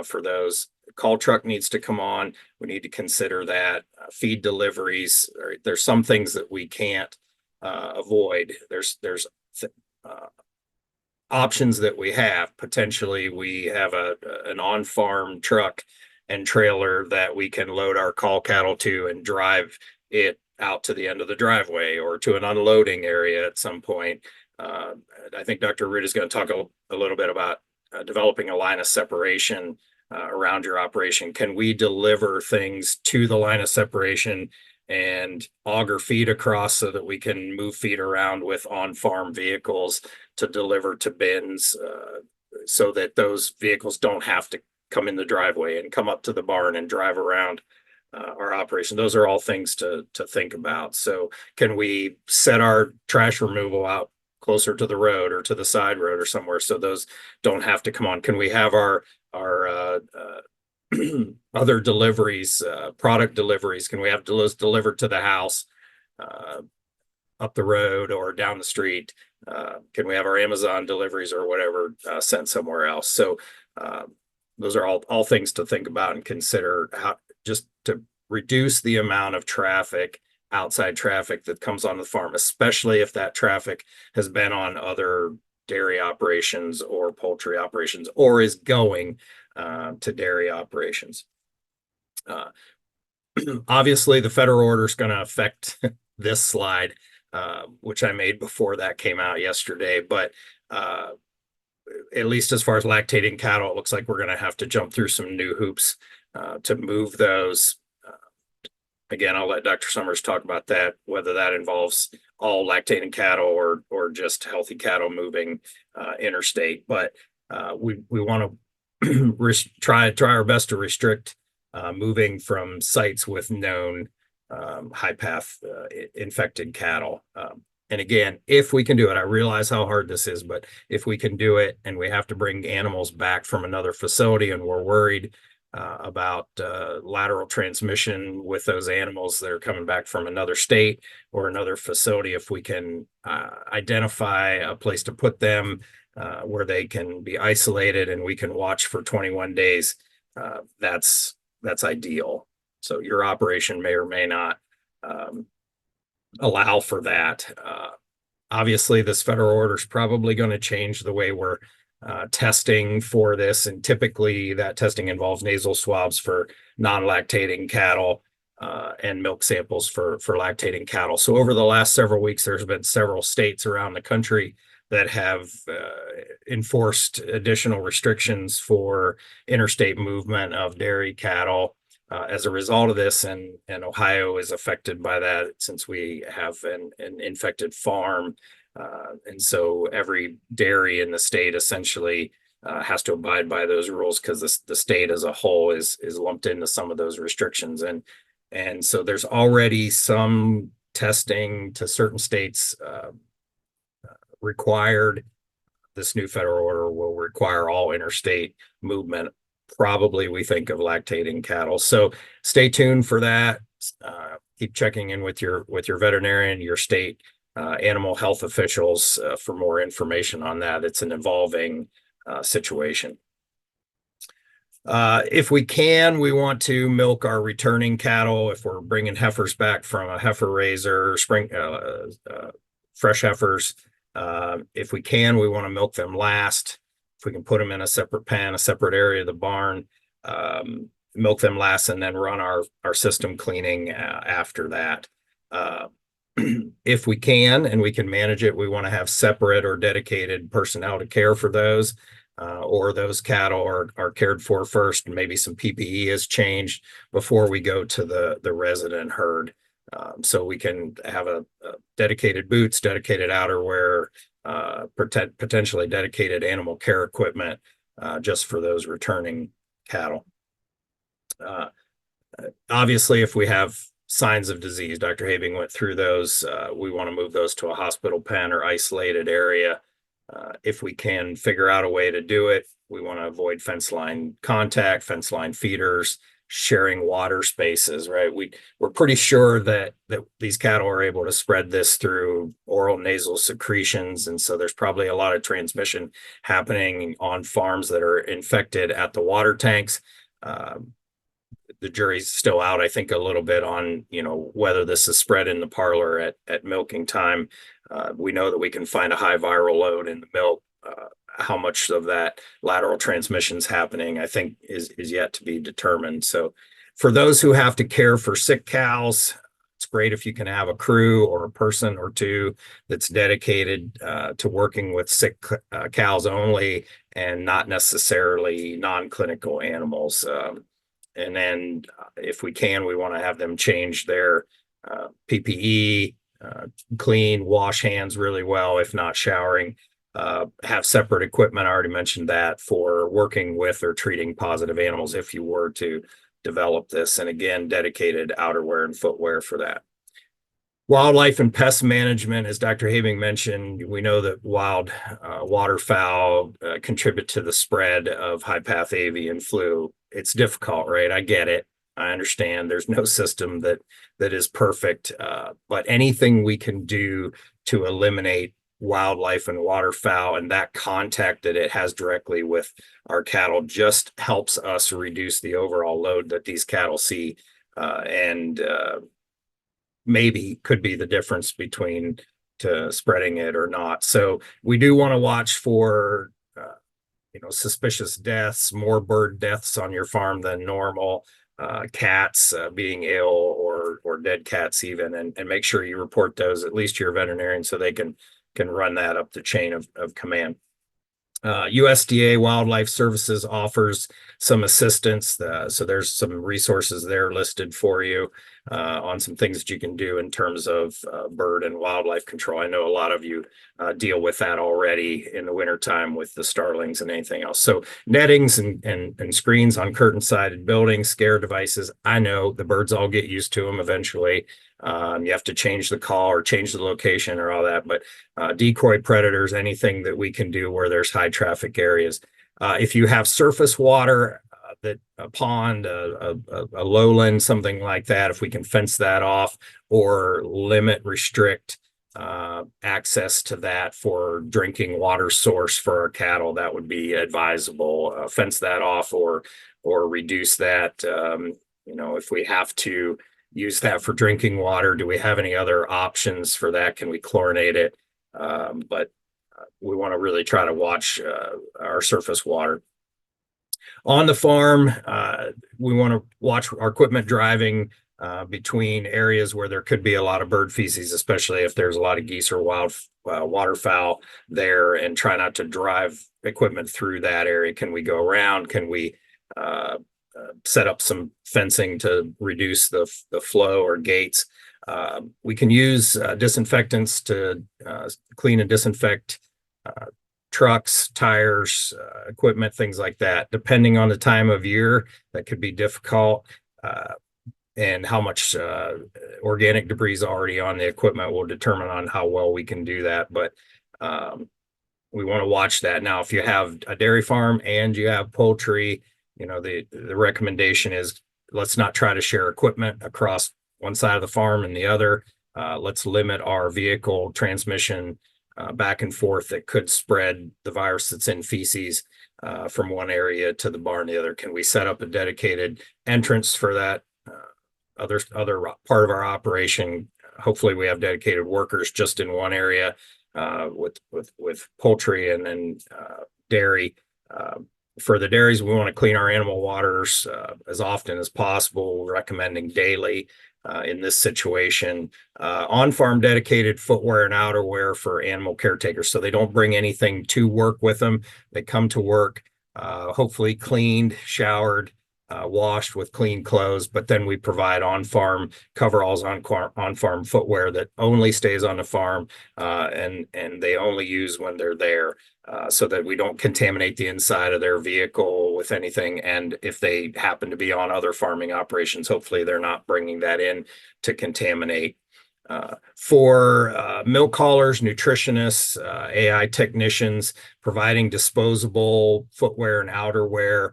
for those. Call truck needs to come on. We need to consider that. Feed deliveries. There's some things that we can't avoid. There's options that we have. Potentially, we have an on-farm truck and trailer that we can load our call cattle to and drive it out to the end of the driveway or to an unloading area at some point. I think Dr. Arruda is going to talk a little bit about developing a line of separation around your operation. Can we deliver things to the line of separation and auger feed across so that we can move feed around with on-farm vehicles to deliver to bins, so that those vehicles don't have to come in the driveway and come up to the barn and drive around our operation? Those are all things to think about. So can we set our trash removal out closer to the road or to the side road or somewhere so those don't have to come on? Can we have our other deliveries, product deliveries, can we have those delivered to the house, up the road or down the street? Can we have our Amazon deliveries or whatever sent somewhere else? So those are all things to think about and consider, how just to reduce the amount of traffic, outside traffic that comes on the farm, especially if that traffic has been on other dairy operations or poultry operations or is going to dairy operations. Obviously, the federal order is going to affect this slide, which I made before that came out yesterday. But at least as far as lactating cattle, it looks like we're going to have to jump through some new hoops to move those. Again, I'll let Dr. Summers talk about that, whether that involves all lactating cattle or just healthy cattle moving interstate. But we want to try our best to restrict moving from sites with known high path infected cattle. And again, if we can do it, I realize how hard this is, but if we can do it and we have to bring animals back from another facility and we're worried about lateral transmission with those animals that are coming back from another state or another facility. If we can identify a place to put them where they can be isolated and we can watch for 21 days, that's ideal. So your operation may or may not allow for that. Obviously, this federal order is probably going to change the way we're testing for this, and typically that testing involves nasal swabs for non-lactating cattle and milk samples for lactating cattle. So over the last several weeks, there's been several states around the country that have enforced additional restrictions for interstate movement of dairy cattle as a result of this, and Ohio is affected by that since we have an infected farm. And so every dairy in the state essentially has to abide by those rules because the state as a whole is lumped into some of those restrictions. And so there's already some testing to certain states required. This new federal order will require all interstate movement, probably we think of lactating cattle. So stay tuned for that. Keep checking in with your veterinarian, your state animal health officials for more information on that. It's an evolving situation. If we can, we want to milk our returning cattle. If we're bringing heifers back from a heifer raiser, fresh heifers, if we can, we want to milk them last. If we can put them in a separate pen, a separate area of the barn, milk them last, and then run our system cleaning after that. If we can, and we can manage it, we want to have separate or dedicated personnel to care for those, or those cattle are cared for first, and maybe some PPE is changed before we go to the resident herd. So we can have a dedicated boots, dedicated outerwear, potentially dedicated animal care equipment just for those returning cattle. Obviously, if we have signs of disease, Dr. Habing went through those, we want to move those to a hospital pen or isolated area. If we can figure out a way to do it, we want to avoid fence line contact, fence line feeders, sharing water spaces, right? We're pretty sure that these cattle are able to spread this through oral nasal secretions. And so there's probably a lot of transmission happening on farms that are infected at the water tanks. The jury's still out, I think, a little bit on, whether this is spread in the parlor at milking time. We know that we can find a high viral load in the milk. How much of that lateral transmission is happening, I think, is yet to be determined. So for those who have to care for sick cows, it's great if you can have a crew or a person or two that's dedicated to working with sick cows only and not necessarily non-clinical animals. And then if we can, we want to have them change their PPE, clean, wash hands really well, if not showering, have separate equipment. I already mentioned that for working with or treating positive animals if you were to develop this. And again, dedicated outerwear and footwear for that. Wildlife and pest management, as Dr. Habing mentioned, we know that wild waterfowl contribute to the spread of high-path avian flu. It's difficult, right? I get it. I understand there's no system that is perfect, but anything we can do to eliminate wildlife and waterfowl and that contact that it has directly with our cattle just helps us reduce the overall load that these cattle see, and maybe could be the difference between spreading it or not. So we do want to watch for suspicious deaths, more bird deaths on your farm than normal, cats being ill or dead cats even, and make sure you report those at least to your veterinarian so they can run that up the chain of command. USDA Wildlife Services offers some assistance. So there's some resources there listed for you on some things that you can do in terms of bird and wildlife control. I know a lot of you deal with that already in the wintertime with the starlings and anything else. So nettings and screens on curtain-sided buildings, scare devices. I know the birds all get used to them eventually. You have to change the call or change the location or all that, but decoy predators, anything that we can do where there's high traffic areas. If you have surface water, that a pond, a lowland, something like that, if we can fence that off or restrict access to that for drinking water source for our cattle, that would be advisable. Fence that off or reduce that. If we have to use that for drinking water, do we have any other options for that? Can we chlorinate it? But we want to really try to watch our surface water. On the farm, we want to watch our equipment driving between areas where there could be a lot of bird feces, especially if there's a lot of geese or wild waterfowl there, and try not to drive equipment through that area. Can we go around? Can we set up some fencing to reduce the flow or gates? We can use disinfectants to clean and disinfect trucks, tires, equipment, things like that. Depending on the time of year, that could be difficult. And how much organic debris is already on the equipment will determine on how well we can do that. But we want to watch that. Now, if you have a dairy farm and you have poultry, the recommendation is let's not try to share equipment across one side of the farm and the other. Let's limit our vehicle transmission back and forth that could spread the virus that's in feces from one area to the barn the other. Can we set up a dedicated entrance for that other part of our operation? Hopefully we have dedicated workers just in one area with poultry and then dairy. For the dairies, we want to clean our animal waters as often as possible. We're recommending daily in this situation. On-farm dedicated footwear and outerwear for animal caretakers, so they don't bring anything to work with them. They come to work hopefully cleaned, showered, washed with clean clothes, but then we provide on-farm coveralls, on-farm footwear that only stays on the farm and they only use when they're there, so that we don't contaminate the inside of their vehicle with anything. And if they happen to be on other farming operations, hopefully they're not bringing that in to contaminate. For milk haulers, nutritionists, AI technicians, providing disposable footwear and outerwear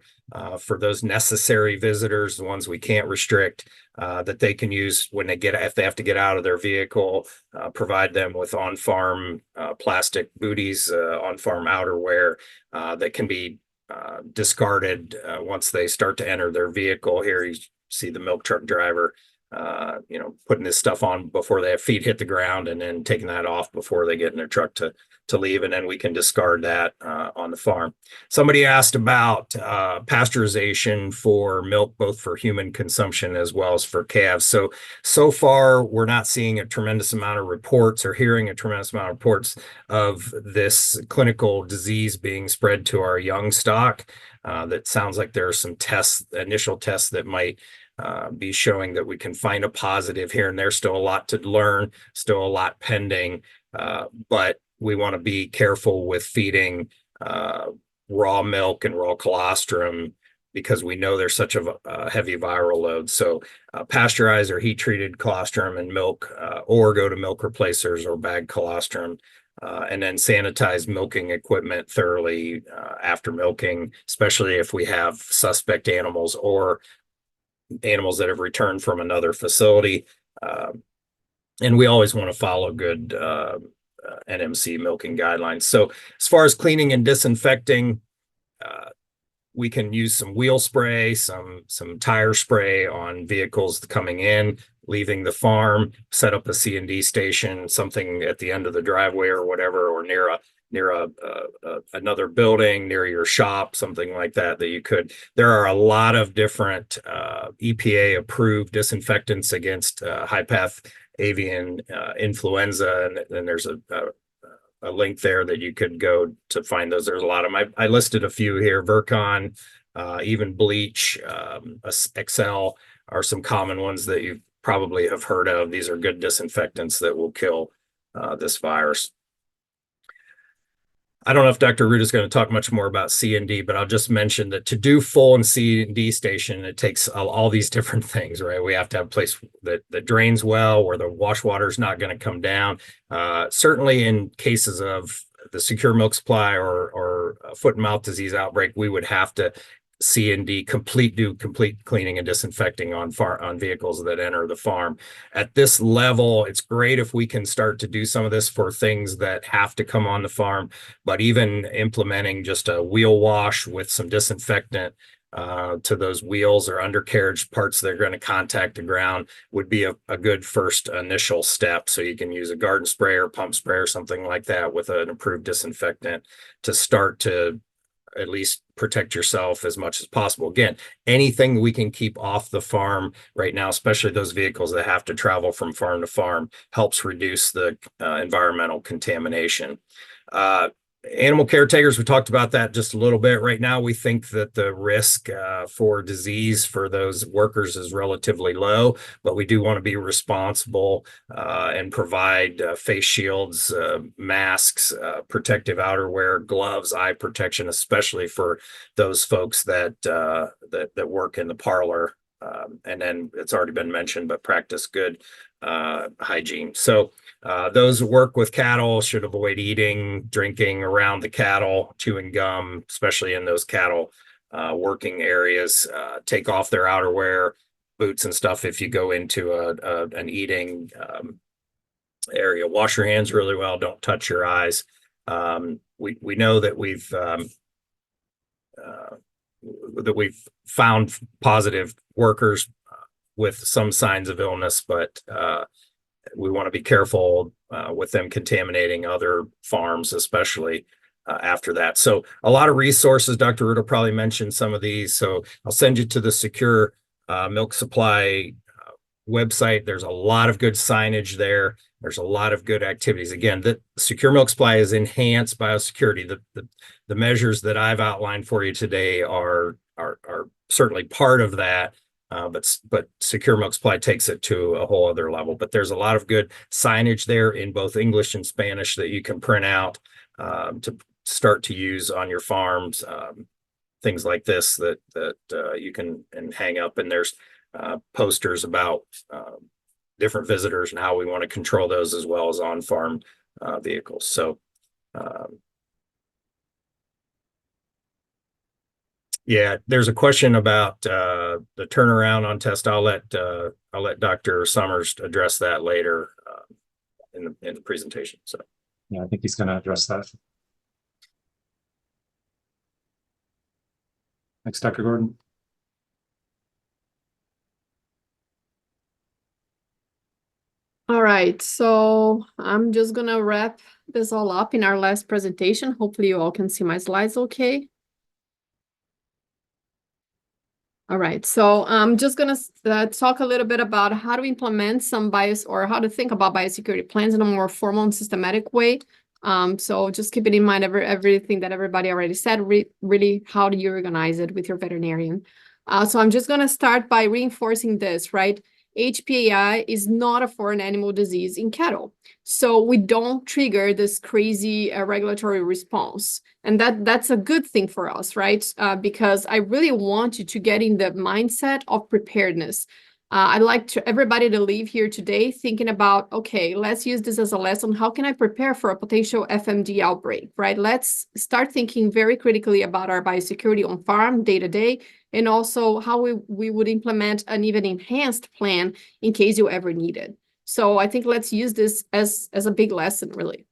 for those necessary visitors, the ones we can't restrict, that they can use when if they have to get out of their vehicle, provide them with on-farm plastic booties, on-farm outerwear that can be discarded once they start to enter their vehicle. Here you see the milk truck driver putting this stuff on before their feet hit the ground and then taking that off before they get in their truck to leave. And then we can discard that on the farm. Somebody asked about pasteurization for milk, both for human consumption as well as for calves. So far, we're not seeing a tremendous amount of reports or hearing a tremendous amount of reports of this clinical disease being spread to our young stock. That sounds like there are some initial tests that might be showing that we can find a positive here and there. Still a lot to learn, still a lot pending, but we want to be careful with feeding raw milk and raw colostrum because we know there's such a heavy viral load. So pasteurized or heat treated colostrum and milk, or go to milk replacers or bag colostrum. And then sanitize milking equipment thoroughly after milking, especially if we have suspect animals or animals that have returned from another facility. And we always want to follow good NMC milking guidelines. So as far as cleaning and disinfecting, we can use some wheel spray, some tire spray on vehicles coming in, leaving the farm, set up a C&D station, something at the end of the driveway or whatever, or near another building, near your shop, something like that you could. There are a lot of different EPA approved disinfectants against high path avian influenza, and there's a link there that you could go to find those. There's a lot of them. I listed a few here. Virkon, even bleach, Excel are some common ones that you probably have heard of. These are good disinfectants that will kill this virus. I don't know if Dr. Arruda is going to talk much more about C&D, but I'll just mention that to do full and C&D station, it takes all these different things, right? We have to have a place that drains well, where the wash water is not going to come down. Certainly in cases of the secure milk supply or foot and mouth disease outbreak, we would have to C&D, do complete cleaning and disinfecting on vehicles that enter the farm. At this level, it's great if we can start to do some of this for things that have to come on the farm, but even implementing just a wheel wash with some disinfectant to those wheels or undercarriage parts that are going to contact the ground would be a good first initial step. So you can use a garden sprayer, pump sprayer, something like that with an approved disinfectant to start to at least protect yourself as much as possible. Again, anything we can keep off the farm right now, especially those vehicles that have to travel from farm to farm, helps reduce the environmental contamination. Animal caretakers, we talked about that just a little bit. Right now, we think that the risk for disease for those workers is relatively low, but we do want to be responsible and provide face shields, masks, protective outerwear, gloves, eye protection, especially for those folks that work in the parlor. And then it's already been mentioned, but practice good hygiene. So those who work with cattle should avoid eating, drinking around the cattle, chewing gum, especially in those cattle working areas. Take off their outerwear, boots and stuff if you go into an eating area. Wash your hands really well. Don't touch your eyes. We know that we've found positive workers with some signs of illness, but we want to be careful with them contaminating other farms, especially after that. So a lot of resources. Dr. Arruda probably mentioned some of these. So I'll send you to the Secure Milk Supply website. There's a lot of good signage there. There's a lot of good activities. Again, the Secure Milk Supply is enhanced biosecurity. The measures that I've outlined for you today are certainly part of that. But Secure Milk Supply takes it to a whole other level. But there's a lot of good signage there in both English and Spanish that you can print out to start to use on your farms. Things like this that you can hang up, and there's posters about different visitors and how we want to control those, as well as on-farm vehicles. So yeah, there's a question about the turnaround on test. I'll let Dr. Summers address that later in the presentation. So yeah, I think he's going to address that. Thanks, Dr. Gordon. All right, so I'm just gonna wrap this all up in our last presentation. Hopefully you all can see my slides okay. All right, so I'm just gonna talk a little bit about how to implement some how to think about biosecurity plans in a more formal and systematic way. So just keep it in mind everything that everybody already said, really how do you organize it with your veterinarian. So I'm just gonna start by reinforcing this, right? HPAI is not a foreign animal disease in cattle. So we don't trigger this crazy regulatory response. And that's a good thing for us, right? Because I really want you to get in the mindset of preparedness. I'd like everybody to leave here today thinking about, okay, let's use this as a lesson. How can I prepare for a potential FMD outbreak, right? Let's start thinking very critically about our biosecurity on farm day to day, and also how we would implement an even enhanced plan in case you ever need it. So I think let's use this as a big lesson, really.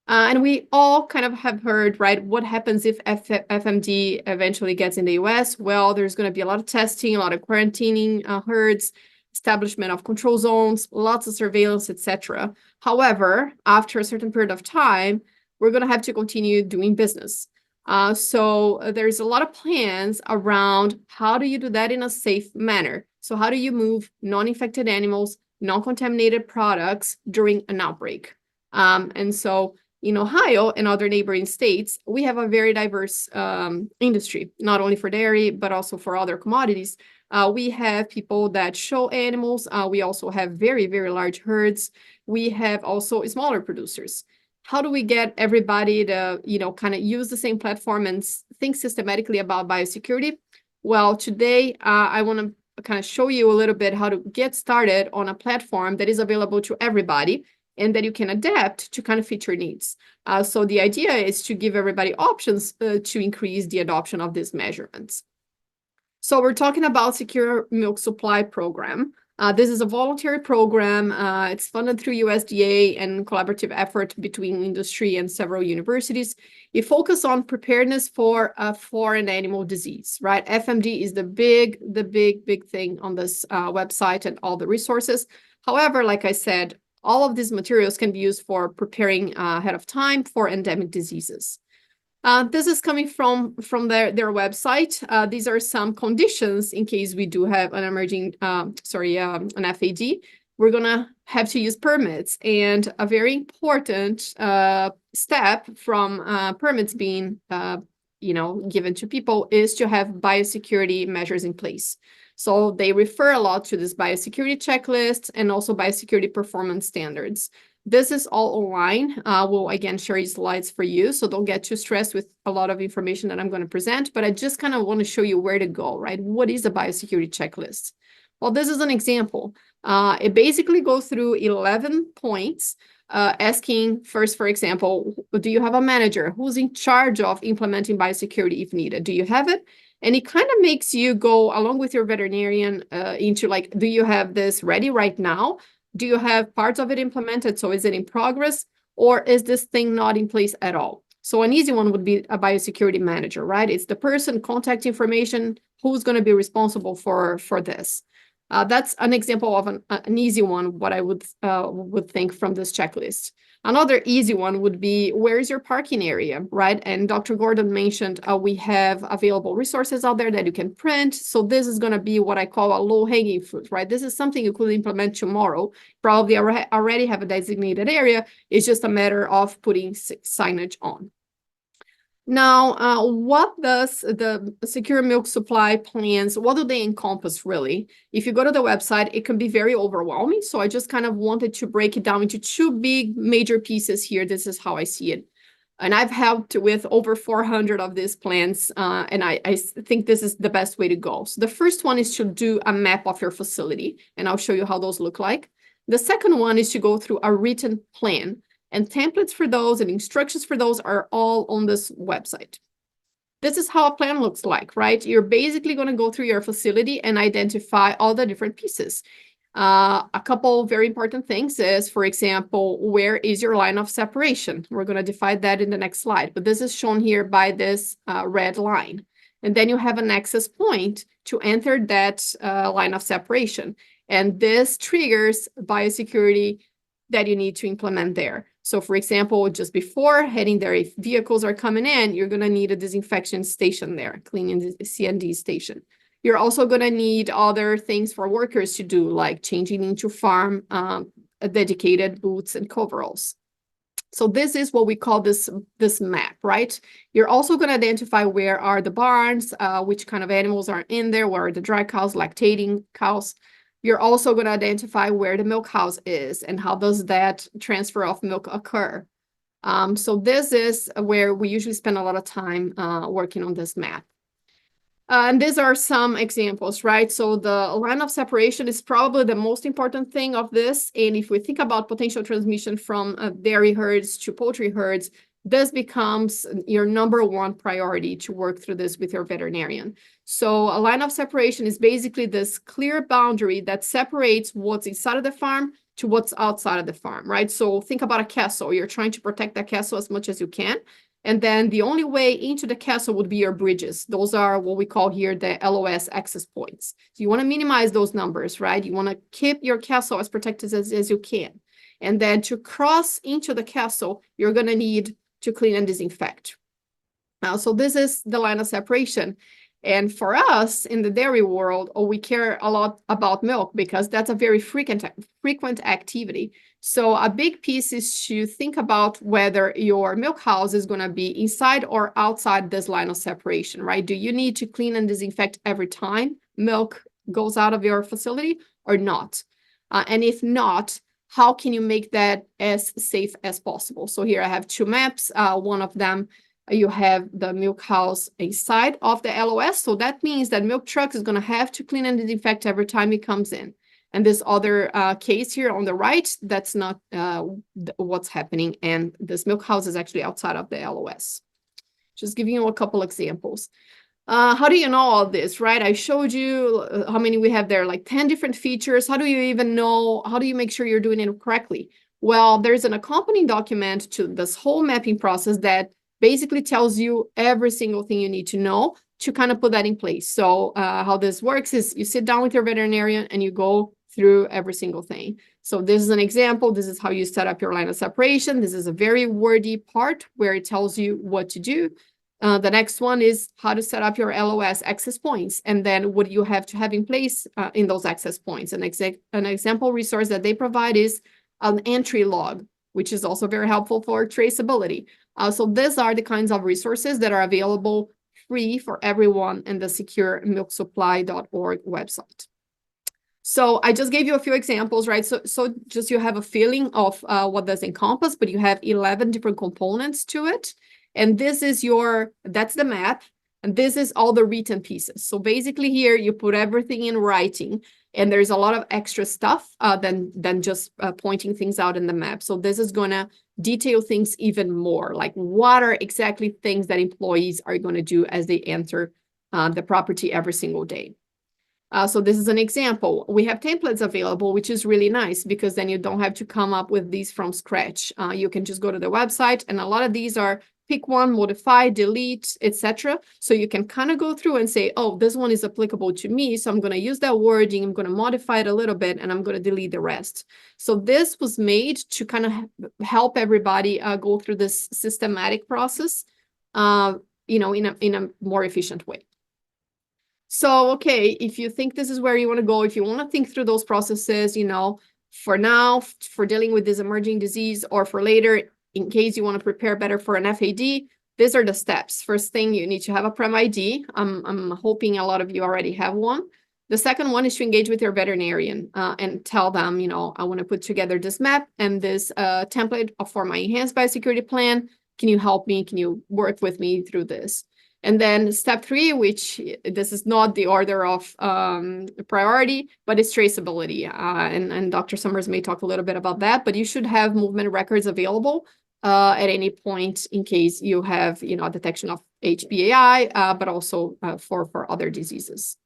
And we all kind of have heard, right, what happens if FMD eventually gets in the US? Well, there's going to be a lot of testing, a lot of quarantining herds, establishment of control zones, lots of surveillance, etc. However, after a certain period of time, we're going to have to continue doing business. So there's a lot of plans around how do you do that in a safe manner. So how do you move non-infected animals, non-contaminated products during an outbreak? And so in Ohio and other neighboring states, we have a very diverse industry, not only for dairy, but also for other commodities. We have people that show animals. We also have very, very large herds. We have also smaller producers. How do we get everybody to, kind of use the same platform and think systematically about biosecurity? Well, today I want to kind of show you a little bit how to get started on a platform that is available to everybody and that you can adapt to kind of fit your needs. So the idea is to give everybody options to increase the adoption of these measurements. So we're talking about Secure Milk Supply Program. This is a voluntary program. It's funded through USDA and collaborative effort between industry and several universities. It focuses on preparedness for foreign animal disease, right? FMD is the big thing on this website and all the resources. However, like I said, all of these materials can be used for preparing ahead of time for endemic diseases. This is coming from their website. These are some conditions in case we do have an emerging, an FAD. We're gonna have to use permits, and a very important step from permits being, given to people is to have biosecurity measures in place. So they refer a lot to this biosecurity checklist and also biosecurity performance standards. This is all online. We'll again share slides for you, so don't get too stressed with a lot of information that I'm going to present, but I just kind of want to show you where to go, right? What is a biosecurity checklist? Well, this is an example. It basically goes through 11 points, asking first, for example, do you have a manager who's in charge of implementing biosecurity if needed? Do you have it? And it kind of makes you go along with your veterinarian into like, do you have this ready right now? Do you have parts of it implemented? So is it in progress, or is this thing not in place at all? So an easy one would be a biosecurity manager, right? It's the person, contact information, who's going to be responsible for this. That's an example of an easy one, what I would think from this checklist. Another easy one would be, where is your parking area, right? And Dr. Gordon mentioned we have available resources out there that you can print. So this is going to be what I call a low-hanging fruit, right? This is something you could implement tomorrow. Probably already have a designated area. It's just a matter of putting signage on. Now, what does the secure milk supply plans, what do they encompass really? If you go to the website, it can be very overwhelming. So I just kind of wanted to break it down into two big major pieces here. This is how I see it. And I've helped with over 400 of these plans, and I think this is the best way to go. So the first one is to do a map of your facility, and I'll show you how those look like. The second one is to go through a written plan. And templates for those and instructions for those are all on this website. This is how a plan looks like, right? You're basically going to go through your facility and identify all the different pieces. A couple very important things is, for example, where is your line of separation? We're going to define that in the next slide, but this is shown here by this red line. And then you have an access point to enter that line of separation. And this triggers biosecurity that you need to implement there. So for example, just before heading there, if vehicles are coming in, you're going to need a disinfection station there, cleaning the C&D station. You're also going to need other things for workers to do, like changing into farm dedicated boots and coveralls. So this is what we call this map, right? You're also going to identify where are the barns, which kind of animals are in there, where are the dry cows, lactating cows. You're also going to identify where the milk house is and how does that transfer of milk occur. So this is where we usually spend a lot of time working on this map. And these are some examples, right? So the line of separation is probably the most important thing of this. And if we think about potential transmission from dairy herds to poultry herds, this becomes your number one priority to work through this with your veterinarian. So a line of separation is basically this clear boundary that separates what's inside of the farm to what's outside of the farm, right? So think about a castle. You're trying to protect that castle as much as you can. And then the only way into the castle would be your bridges. Those are what we call here the LOS access points. So you want to minimize those numbers, right? You want to keep your castle as protected as you can. And then to cross into the castle, you're going to need to clean and disinfect. So this is the line of separation. And for us in the dairy world, we care a lot about milk because that's a very frequent activity. So a big piece is to think about whether your milk house is going to be inside or outside this line of separation, right? Do you need to clean and disinfect every time milk goes out of your facility or not? And if not, how can you make that as safe as possible? So here I have two maps. One of them, you have the milk house inside of the LOS. So that means that milk truck is going to have to clean and disinfect every time it comes in. And this other case here on the right, that's not what's happening. And this milk house is actually outside of the LOS. Just giving you a couple examples. How do you know all this, right? I showed you how many we have there, like 10 different features. How do you even know? How do you make sure you're doing it correctly? Well, there's an accompanying document to this whole mapping process that basically tells you every single thing you need to know to kind of put that in place. So how this works is you sit down with your veterinarian and you go through every single thing. So this is an example. This is how you set up your line of separation. This is a very wordy part where it tells you what to do. The next one is how to set up your LOS access points, and then what you have to have in place in those access points. An example resource that they provide is an entry log, which is also very helpful for traceability. So these are the kinds of resources that are available free for everyone in the securemilksupply.org website. So I just gave you a few examples, right? So just you have a feeling of what does encompass, but you have 11 different components to it. And this is that's the map. And this is all the written pieces. So basically here you put everything in writing, and there's a lot of extra stuff than just pointing things out in the map. So this is gonna detail things even more, like what are exactly things that employees are gonna do as they enter the property every single day. So this is an example. We have templates available, which is really nice because then you don't have to come up with these from scratch. You can just go to the website, and a lot of these are pick one, modify, delete, etc. So you can kind of go through and say, oh, this one is applicable to me, so I'm going to use that wording, I'm going to modify it a little bit, and I'm going to delete the rest. So this was made to kind of help everybody go through this systematic process, in a more efficient way. So, okay, if you think this is where you want to go, if you want to think through those processes, for now, for dealing with this emerging disease, or for later, in case you want to prepare better for an FAD, these are the steps. First thing, you need to have a Prem ID. I'm hoping a lot of you already have one. The second one is to engage with your veterinarian and tell them, I want to put together this map and this template for my enhanced biosecurity plan. Can you help me? Can you work with me through this? And then step 3, which this is not the order of priority, but it's traceability. And Dr. Summers may talk a little bit about that, but you should have movement records available at any point in case you have, a detection of HPAI, but also for other diseases.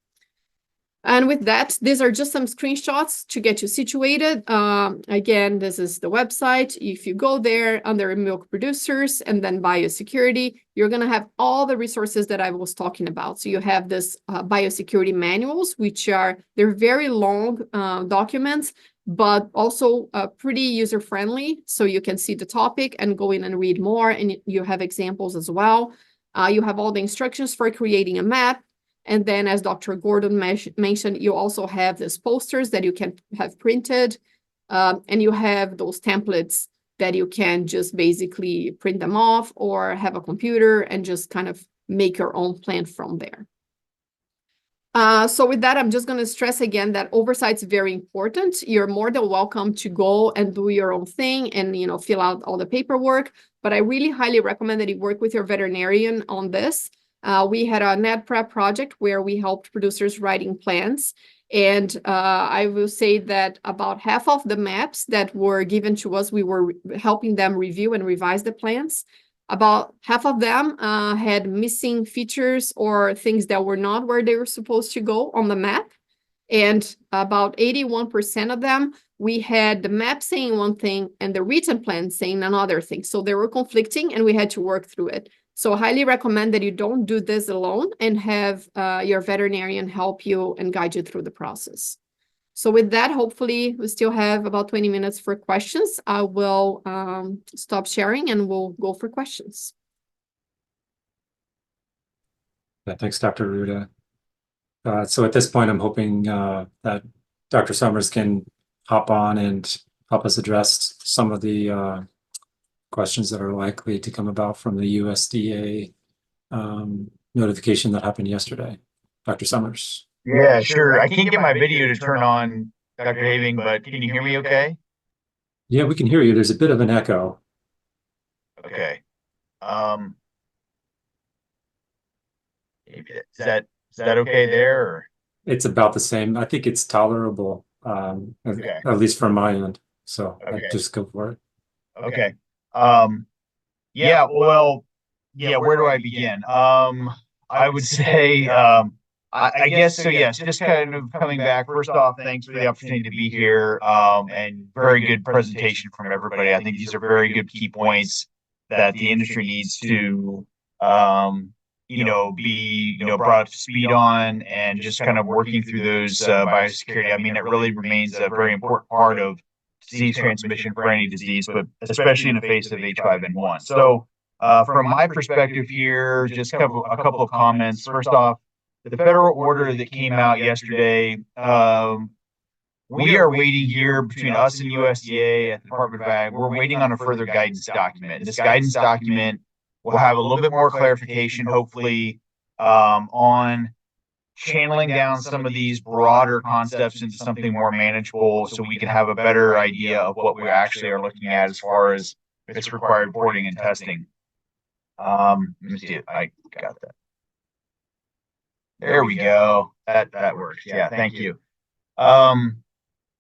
And with that, these are just some screenshots to get you situated. Again, this is the website. If you go there under milk producers and then biosecurity, you're going to have all the resources that I was talking about. So you have this biosecurity manuals, they're very long documents, but also pretty user-friendly. So you can see the topic and go in and read more. And you have examples as well. You have all the instructions for creating a map. And then, as Dr. Gordon mentioned, you also have these posters that you can have printed, and you have those templates that you can just basically print them off or have a computer and just kind of make your own plan from there. So with that, I'm just going to stress again that oversight is very important. You're more than welcome to go and do your own thing and, fill out all the paperwork. But I really highly recommend that you work with your veterinarian on this. We had a net prep project where we helped producers writing plans. And I will say that about half of the maps that were given to us, we were helping them review and revise the plans. About half of them had missing features or things that were not where they were supposed to go on the map. And about 81% of them, we had the map saying one thing and the written plan saying another thing. So they were conflicting and we had to work through it. So I highly recommend that you don't do this alone and have your veterinarian help you and guide you through the process. So with that, hopefully we still have about 20 minutes for questions. I will stop sharing and we'll go for questions. Yeah, thanks, Dr. Arruda. So at this point, I'm hoping that Dr. Summers can hop on and help us address some of the questions that are likely to come about from the USDA notification that happened yesterday. Dr. Summers. Yeah, sure. I can't get my video to turn on, Dr. Habing, but can you hear me okay? Yeah, we can hear you. There's a bit of an echo. Okay. Maybe is that okay there? Or? It's about the same. I think it's tolerable, Okay. at least from my end. So Okay. I'd just go for it. Okay. Yeah, well, yeah, where do I begin? I would say, I guess so. Yes, just kind of coming back. First off, thanks for the opportunity to be here, and very good presentation from everybody. I think these are very good key points that the industry needs to, be, brought up to speed on, and just kind of working through those biosecurity. I mean, it really remains a very important part of disease transmission for any disease, but especially in the face of H5N1. So, from my perspective here, just a couple of comments. First off, the federal order that came out yesterday, we are waiting here between us and USDA at the Department of Ag. We're waiting on a further guidance document. This guidance document will have a little bit more clarification, hopefully, on channeling down some of these broader concepts into something more manageable, so we can have a better idea of what we actually are looking at as far as if it's required reporting and testing. Let me see if I got that. There we go. That works. Yeah, thank you.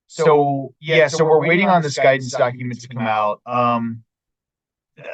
So we're waiting on this guidance document to come out.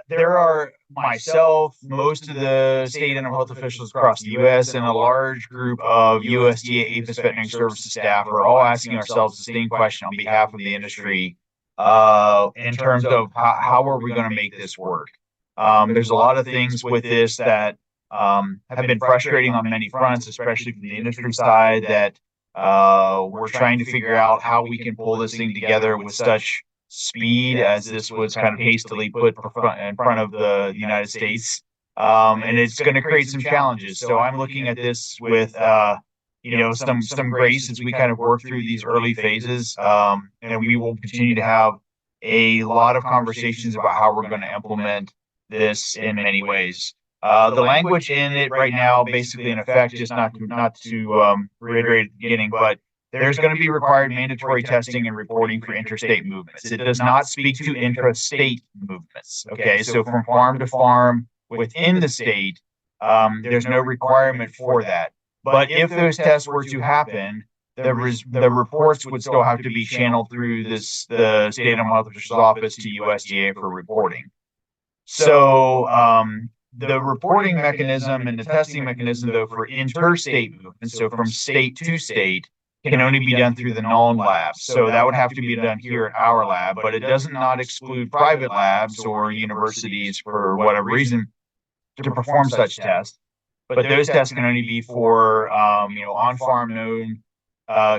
There are myself, most of the state animal health officials across the U.S., and a large group of USDA APHIS veterinary services staff are all asking ourselves the same question on behalf of the industry, in terms of how are we going to make this work? There's a lot of things with this that have been frustrating on many fronts, especially from the industry side, that we're trying to figure out how we can pull this thing together with such speed, as this was kind of hastily put in front of the United States. And it's going to create some challenges. So I'm looking at this with, some grace as we kind of work through these early phases. And we will continue to have a lot of conversations about how we're going to implement this in many ways. The language in it right now, basically in effect, just not to reiterate at the beginning, but there's going to be required mandatory testing and reporting for interstate movements. It does not speak to intrastate movements. Okay, so from farm to farm within the state, there's no requirement for that. But if those tests were to happen, the reports would still have to be channeled through the state animal health official's office to USDA for reporting. So the reporting mechanism and the testing mechanism, though, for interstate movements, so from state to state, can only be done through the known labs. So that would have to be done here at our lab, but it does not exclude private labs or universities for whatever reason to perform such tests. But those tests can only be for, on-farm known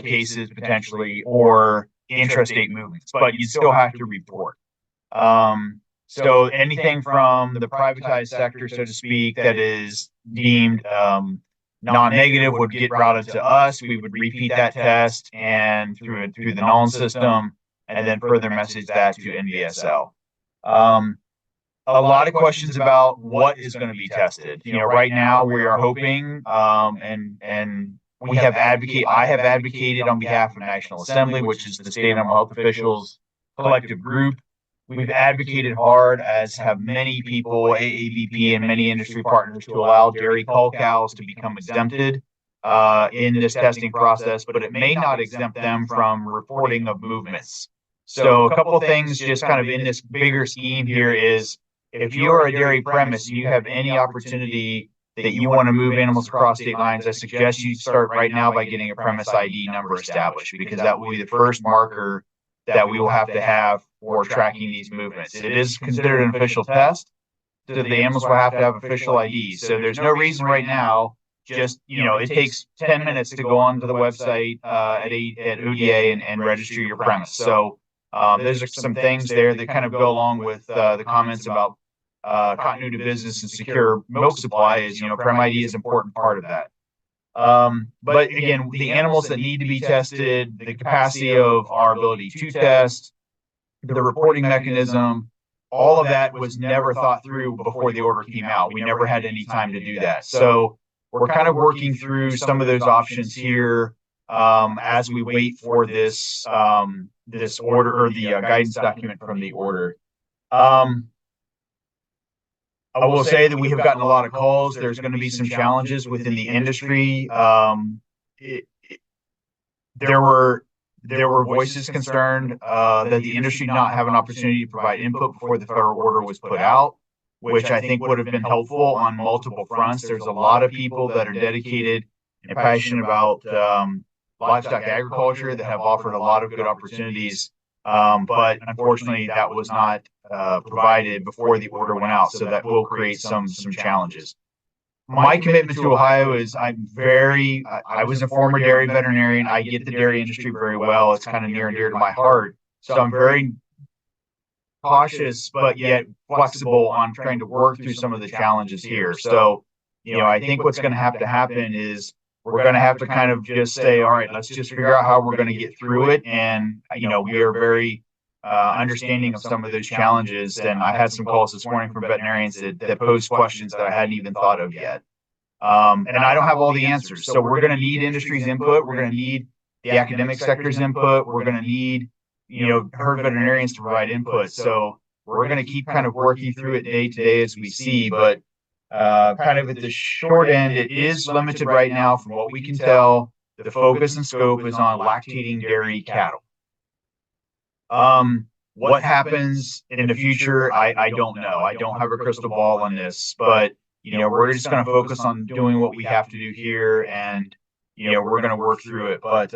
cases potentially, or intrastate movements, but you still have to report. So anything from the privatized sector, so to speak, that is deemed non-negative would get routed to us. We would repeat that test and through the known system, and then further message that to NVSL. A lot of questions about what is going to be tested. Right now we are hoping, and I have advocated on behalf of National Assembly, which is the state animal health officials collective group. We've advocated hard, as have many people, AAVP and many industry partners, to allow dairy cull cows to become exempted in this testing process, but it may not exempt them from reporting of movements. So a couple of things just kind of in this bigger scheme here is, if you are a dairy premise and you have any opportunity that you want to move animals across state lines, I suggest you start right now by getting a premise ID number established, because that will be the first marker that we will have to have for tracking these movements. It is considered an official test, so the animals will have to have official IDs. So there's no reason right now, just, it takes 10 minutes to go onto the website at ODA and register your premise. So there's some things there that kind of go along with the comments about continuity of business and secure milk supply. Is, Prem ID is an important part of that. But again, the animals that need to be tested, the capacity of our ability to test, the reporting mechanism, all of that was never thought through before the order came out. We never had any time to do that. So we're kind of working through some of those options here as we wait for this order, or the guidance document from the order. I will say that we have gotten a lot of calls. There's going to be some challenges within the industry. There were voices concerned that the industry did not have an opportunity to provide input before the federal order was put out. which I think would have been helpful on multiple fronts. There's a lot of people that are dedicated and passionate about livestock agriculture that have offered a lot of good opportunities. But unfortunately, that was not provided before the order went out. So that will create some challenges. My commitment to Ohio is I was a former dairy veterinarian. I get the dairy industry very well. It's kind of near and dear to my heart. So I'm very cautious, but yet flexible on trying to work through some of the challenges here. So, I think what's going to happen is we're going to have to kind of just say, all right, let's just figure out how we're going to get through it. And, we are very understanding of some of those challenges. And I had some calls this morning from veterinarians that posed questions that I hadn't even thought of yet. And I don't have all the answers. So we're going to need industry's input. We're going to need the academic sector's input. We're going to need, herd veterinarians to provide input. So we're going to keep kind of working through it day to day as we see. But kind of at the short end, it is limited right now from what we can tell. The focus and scope is on lactating dairy cattle. What happens in the future, I don't know. I don't have a crystal ball on this, but we're just going to focus on doing what we have to do here, and we're going to work through it. But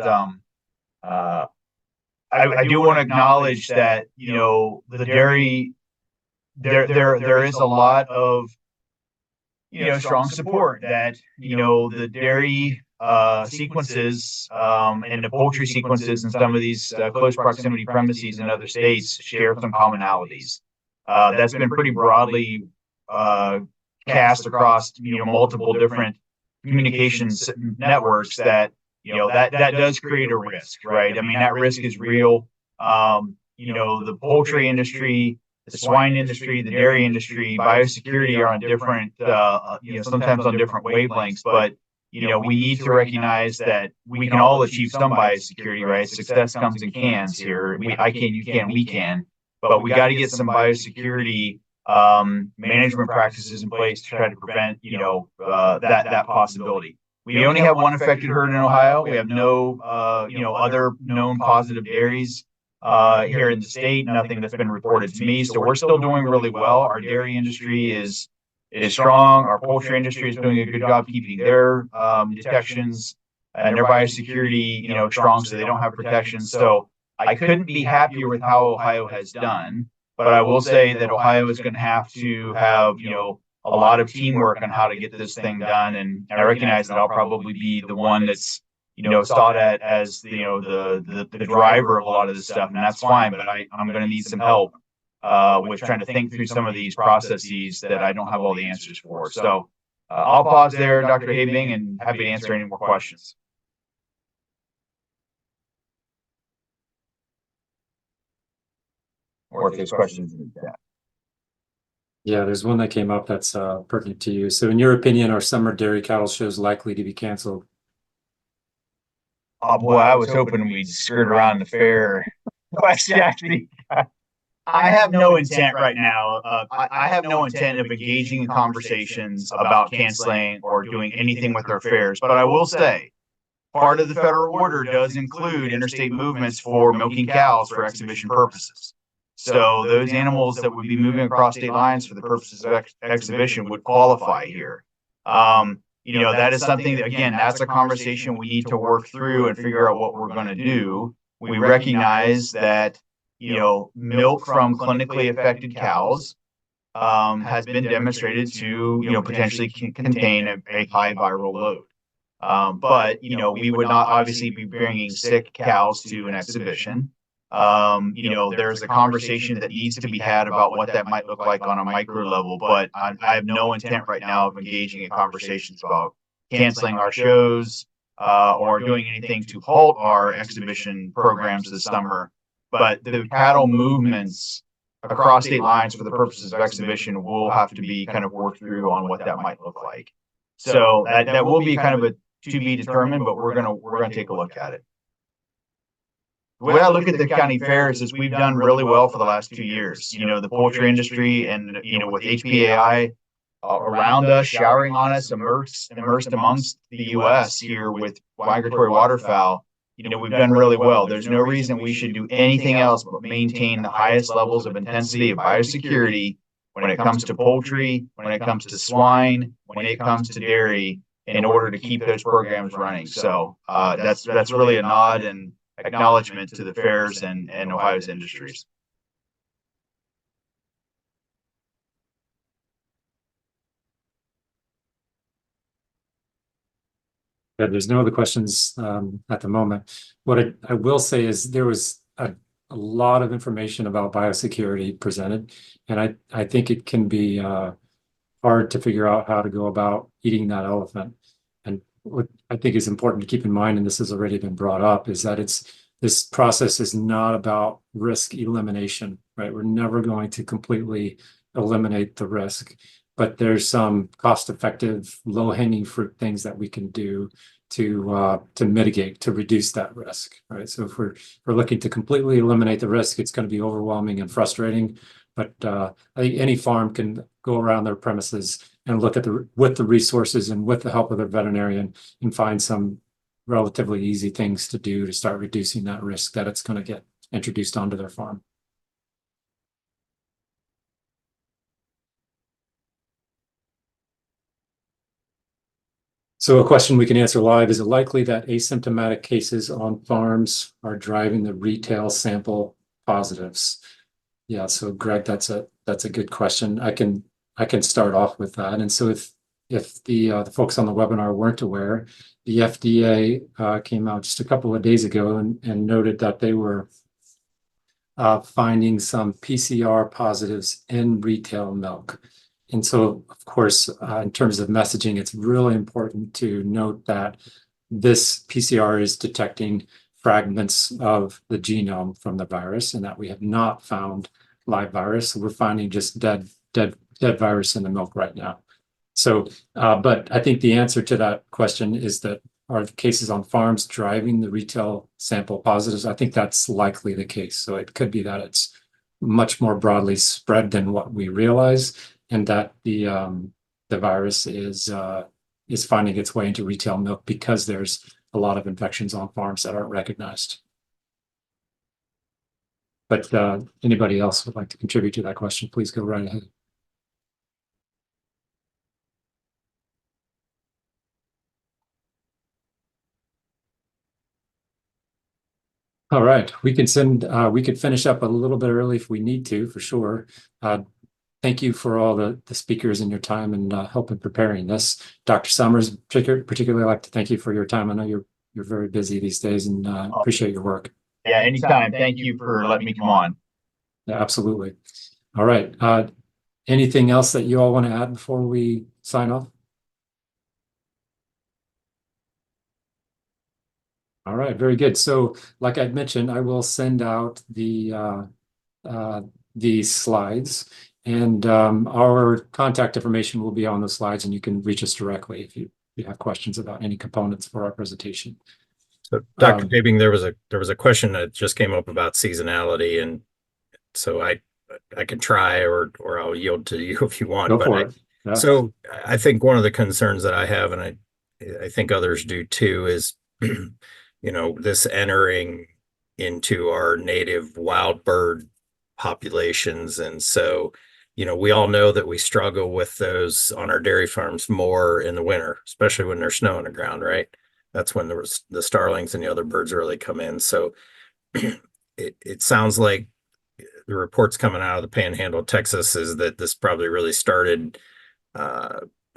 I do want to acknowledge that the dairy there is a lot of strong support that the dairy sequences and the poultry sequences in some of these close proximity premises in other states share some commonalities. That's been pretty broadly cast across multiple different communications networks that that does create a risk, right? I mean, that risk is real. The poultry industry, the swine industry, the dairy industry, biosecurity are on different sometimes on different wavelengths, but we need to recognize that we can all achieve some biosecurity, right? Success comes in cans here. I can, you can, we can, but we got to get some biosecurity management practices in place to try to prevent that possibility. We only have one affected herd in Ohio. We have no other known positive dairies here in the state. Nothing that's been reported to me. So we're still doing really well. Our dairy industry is strong. Our poultry industry is doing a good job keeping their detections and their biosecurity strong, so they don't have protection. So I couldn't be happier with how Ohio has done. But I will say that Ohio is going to have a lot of teamwork on how to get this thing done, and I recognize that I'll probably be the one that's thought at as the driver of a lot of this stuff, and that's fine. But I'm going to need some help with trying to think through some of these processes that I don't have all the answers for. So I'll pause there, Dr. Habing, and happy to answer any more questions. Or if there's questions in the chat. Yeah, there's one that came up that's pertinent to you. So in your opinion, are summer dairy cattle shows likely to be canceled? Oh boy, I was hoping we'd skirt around the fair question. Actually, I have no intent right now. I have no intent of engaging in conversations about canceling or doing anything with our fairs. But I will say, part of the federal order does include interstate movements for milking cows for exhibition purposes. So those animals that would be moving across state lines for the purposes of exhibition would qualify here. That is something that, again, that's a conversation we need to work through and figure out what we're going to do. We recognize that, milk from clinically affected cows has been demonstrated to, potentially potentially contain a high viral load. But we would not obviously be bringing sick cows to an exhibition. There's a conversation that needs to be had about what that might look like on a micro level, but I have no intent right now of engaging in conversations about canceling our shows or doing anything to halt our exhibition programs this summer. But the cattle movements across state lines for the purposes of exhibition will have to be kind of worked through on what that might look like. So that will be kind of a to be determined, but we're gonna take a look at it. The way I look at the county fairs is we've done really well for the last 2 years. The poultry industry and with HPAI around us, showering on us, immersed amongst the U.S. here with migratory waterfowl. We've done really well. There's no reason we should do anything else but maintain the highest levels of intensity of biosecurity when it comes to poultry, when it comes to swine, when it comes to dairy, in order to keep those programs running. So that's really a nod and acknowledgement to the fairs and Ohio's industries. Yeah, there's no other questions at the moment. What I will say is there was a lot of information about biosecurity presented, and I think it can be hard to figure out how to go about eating that elephant. And what I think is important to keep in mind, and this has already been brought up, is that this process is not about risk elimination, right? We're never going to completely eliminate the risk, but there's some cost-effective, low-hanging fruit things that we can do to mitigate, to reduce that risk, right? So if we're looking to completely eliminate the risk, it's going to be overwhelming and frustrating. But I think any farm can go around their premises and look at with the resources and with the help of their veterinarian and find some relatively easy things to do to start reducing that risk that it's going to get introduced onto their farm. So a question we can answer live: is it likely that asymptomatic cases on farms are driving the retail sample positives? Yeah, so Greg, that's a good question. I can start off with that. And so if the folks on the webinar weren't aware, the FDA came out just a couple of days ago and noted that they were finding some PCR positives in retail milk. And so, of course, in terms of messaging, it's really important to note that this PCR is detecting fragments of the genome from the virus, and that we have not found live virus. So we're finding just dead virus in the milk right now. So, but I think the answer to that question is that are the cases on farms driving the retail sample positives? I think that's likely the case. So it could be that it's much more broadly spread than what we realize, and that the virus is finding its way into retail milk because there's a lot of infections on farms that aren't recognized. But anybody else would like to contribute to that question, please go right ahead. All right, we could finish up a little bit early if we need to, for sure. Thank you for all the speakers and your time and help in preparing this. Dr. Summers, particularly like to thank you for your time. I know you're very busy these days, and appreciate your work. Yeah, anytime. Thank you for letting me come on. Yeah, absolutely. All right. Anything else that you all want to add before we sign off? All right, very good. So, like I'd mentioned, I will send out the slides, and our contact information will be on the slides, and you can reach us directly if you have questions about any components for our presentation. So, Dr. Habing, there was a question that just came up about seasonality, and so I can try, or I'll yield to you if you want. Go for it. Yeah. So I think one of the concerns that I have, and I think others do too, is this entering into our native wild bird populations. And so, we all know that we struggle with those on our dairy farms more in the winter, especially when there's snow on the ground, right? That's when the starlings and the other birds really come in. So it sounds like the reports coming out of the Panhandle of Texas is that this probably really started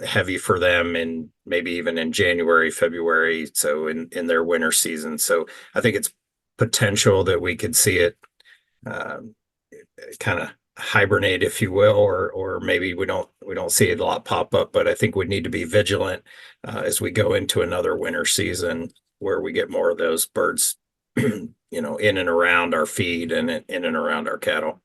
heavy for them, and maybe even in January, February, so in their winter season. So I think it's potential that we could see it kind of hibernate, if you will, or maybe we don't see it a lot pop up. But I think we need to be vigilant as we go into another winter season where we get more of those birds in and around our feed and in and around our cattle.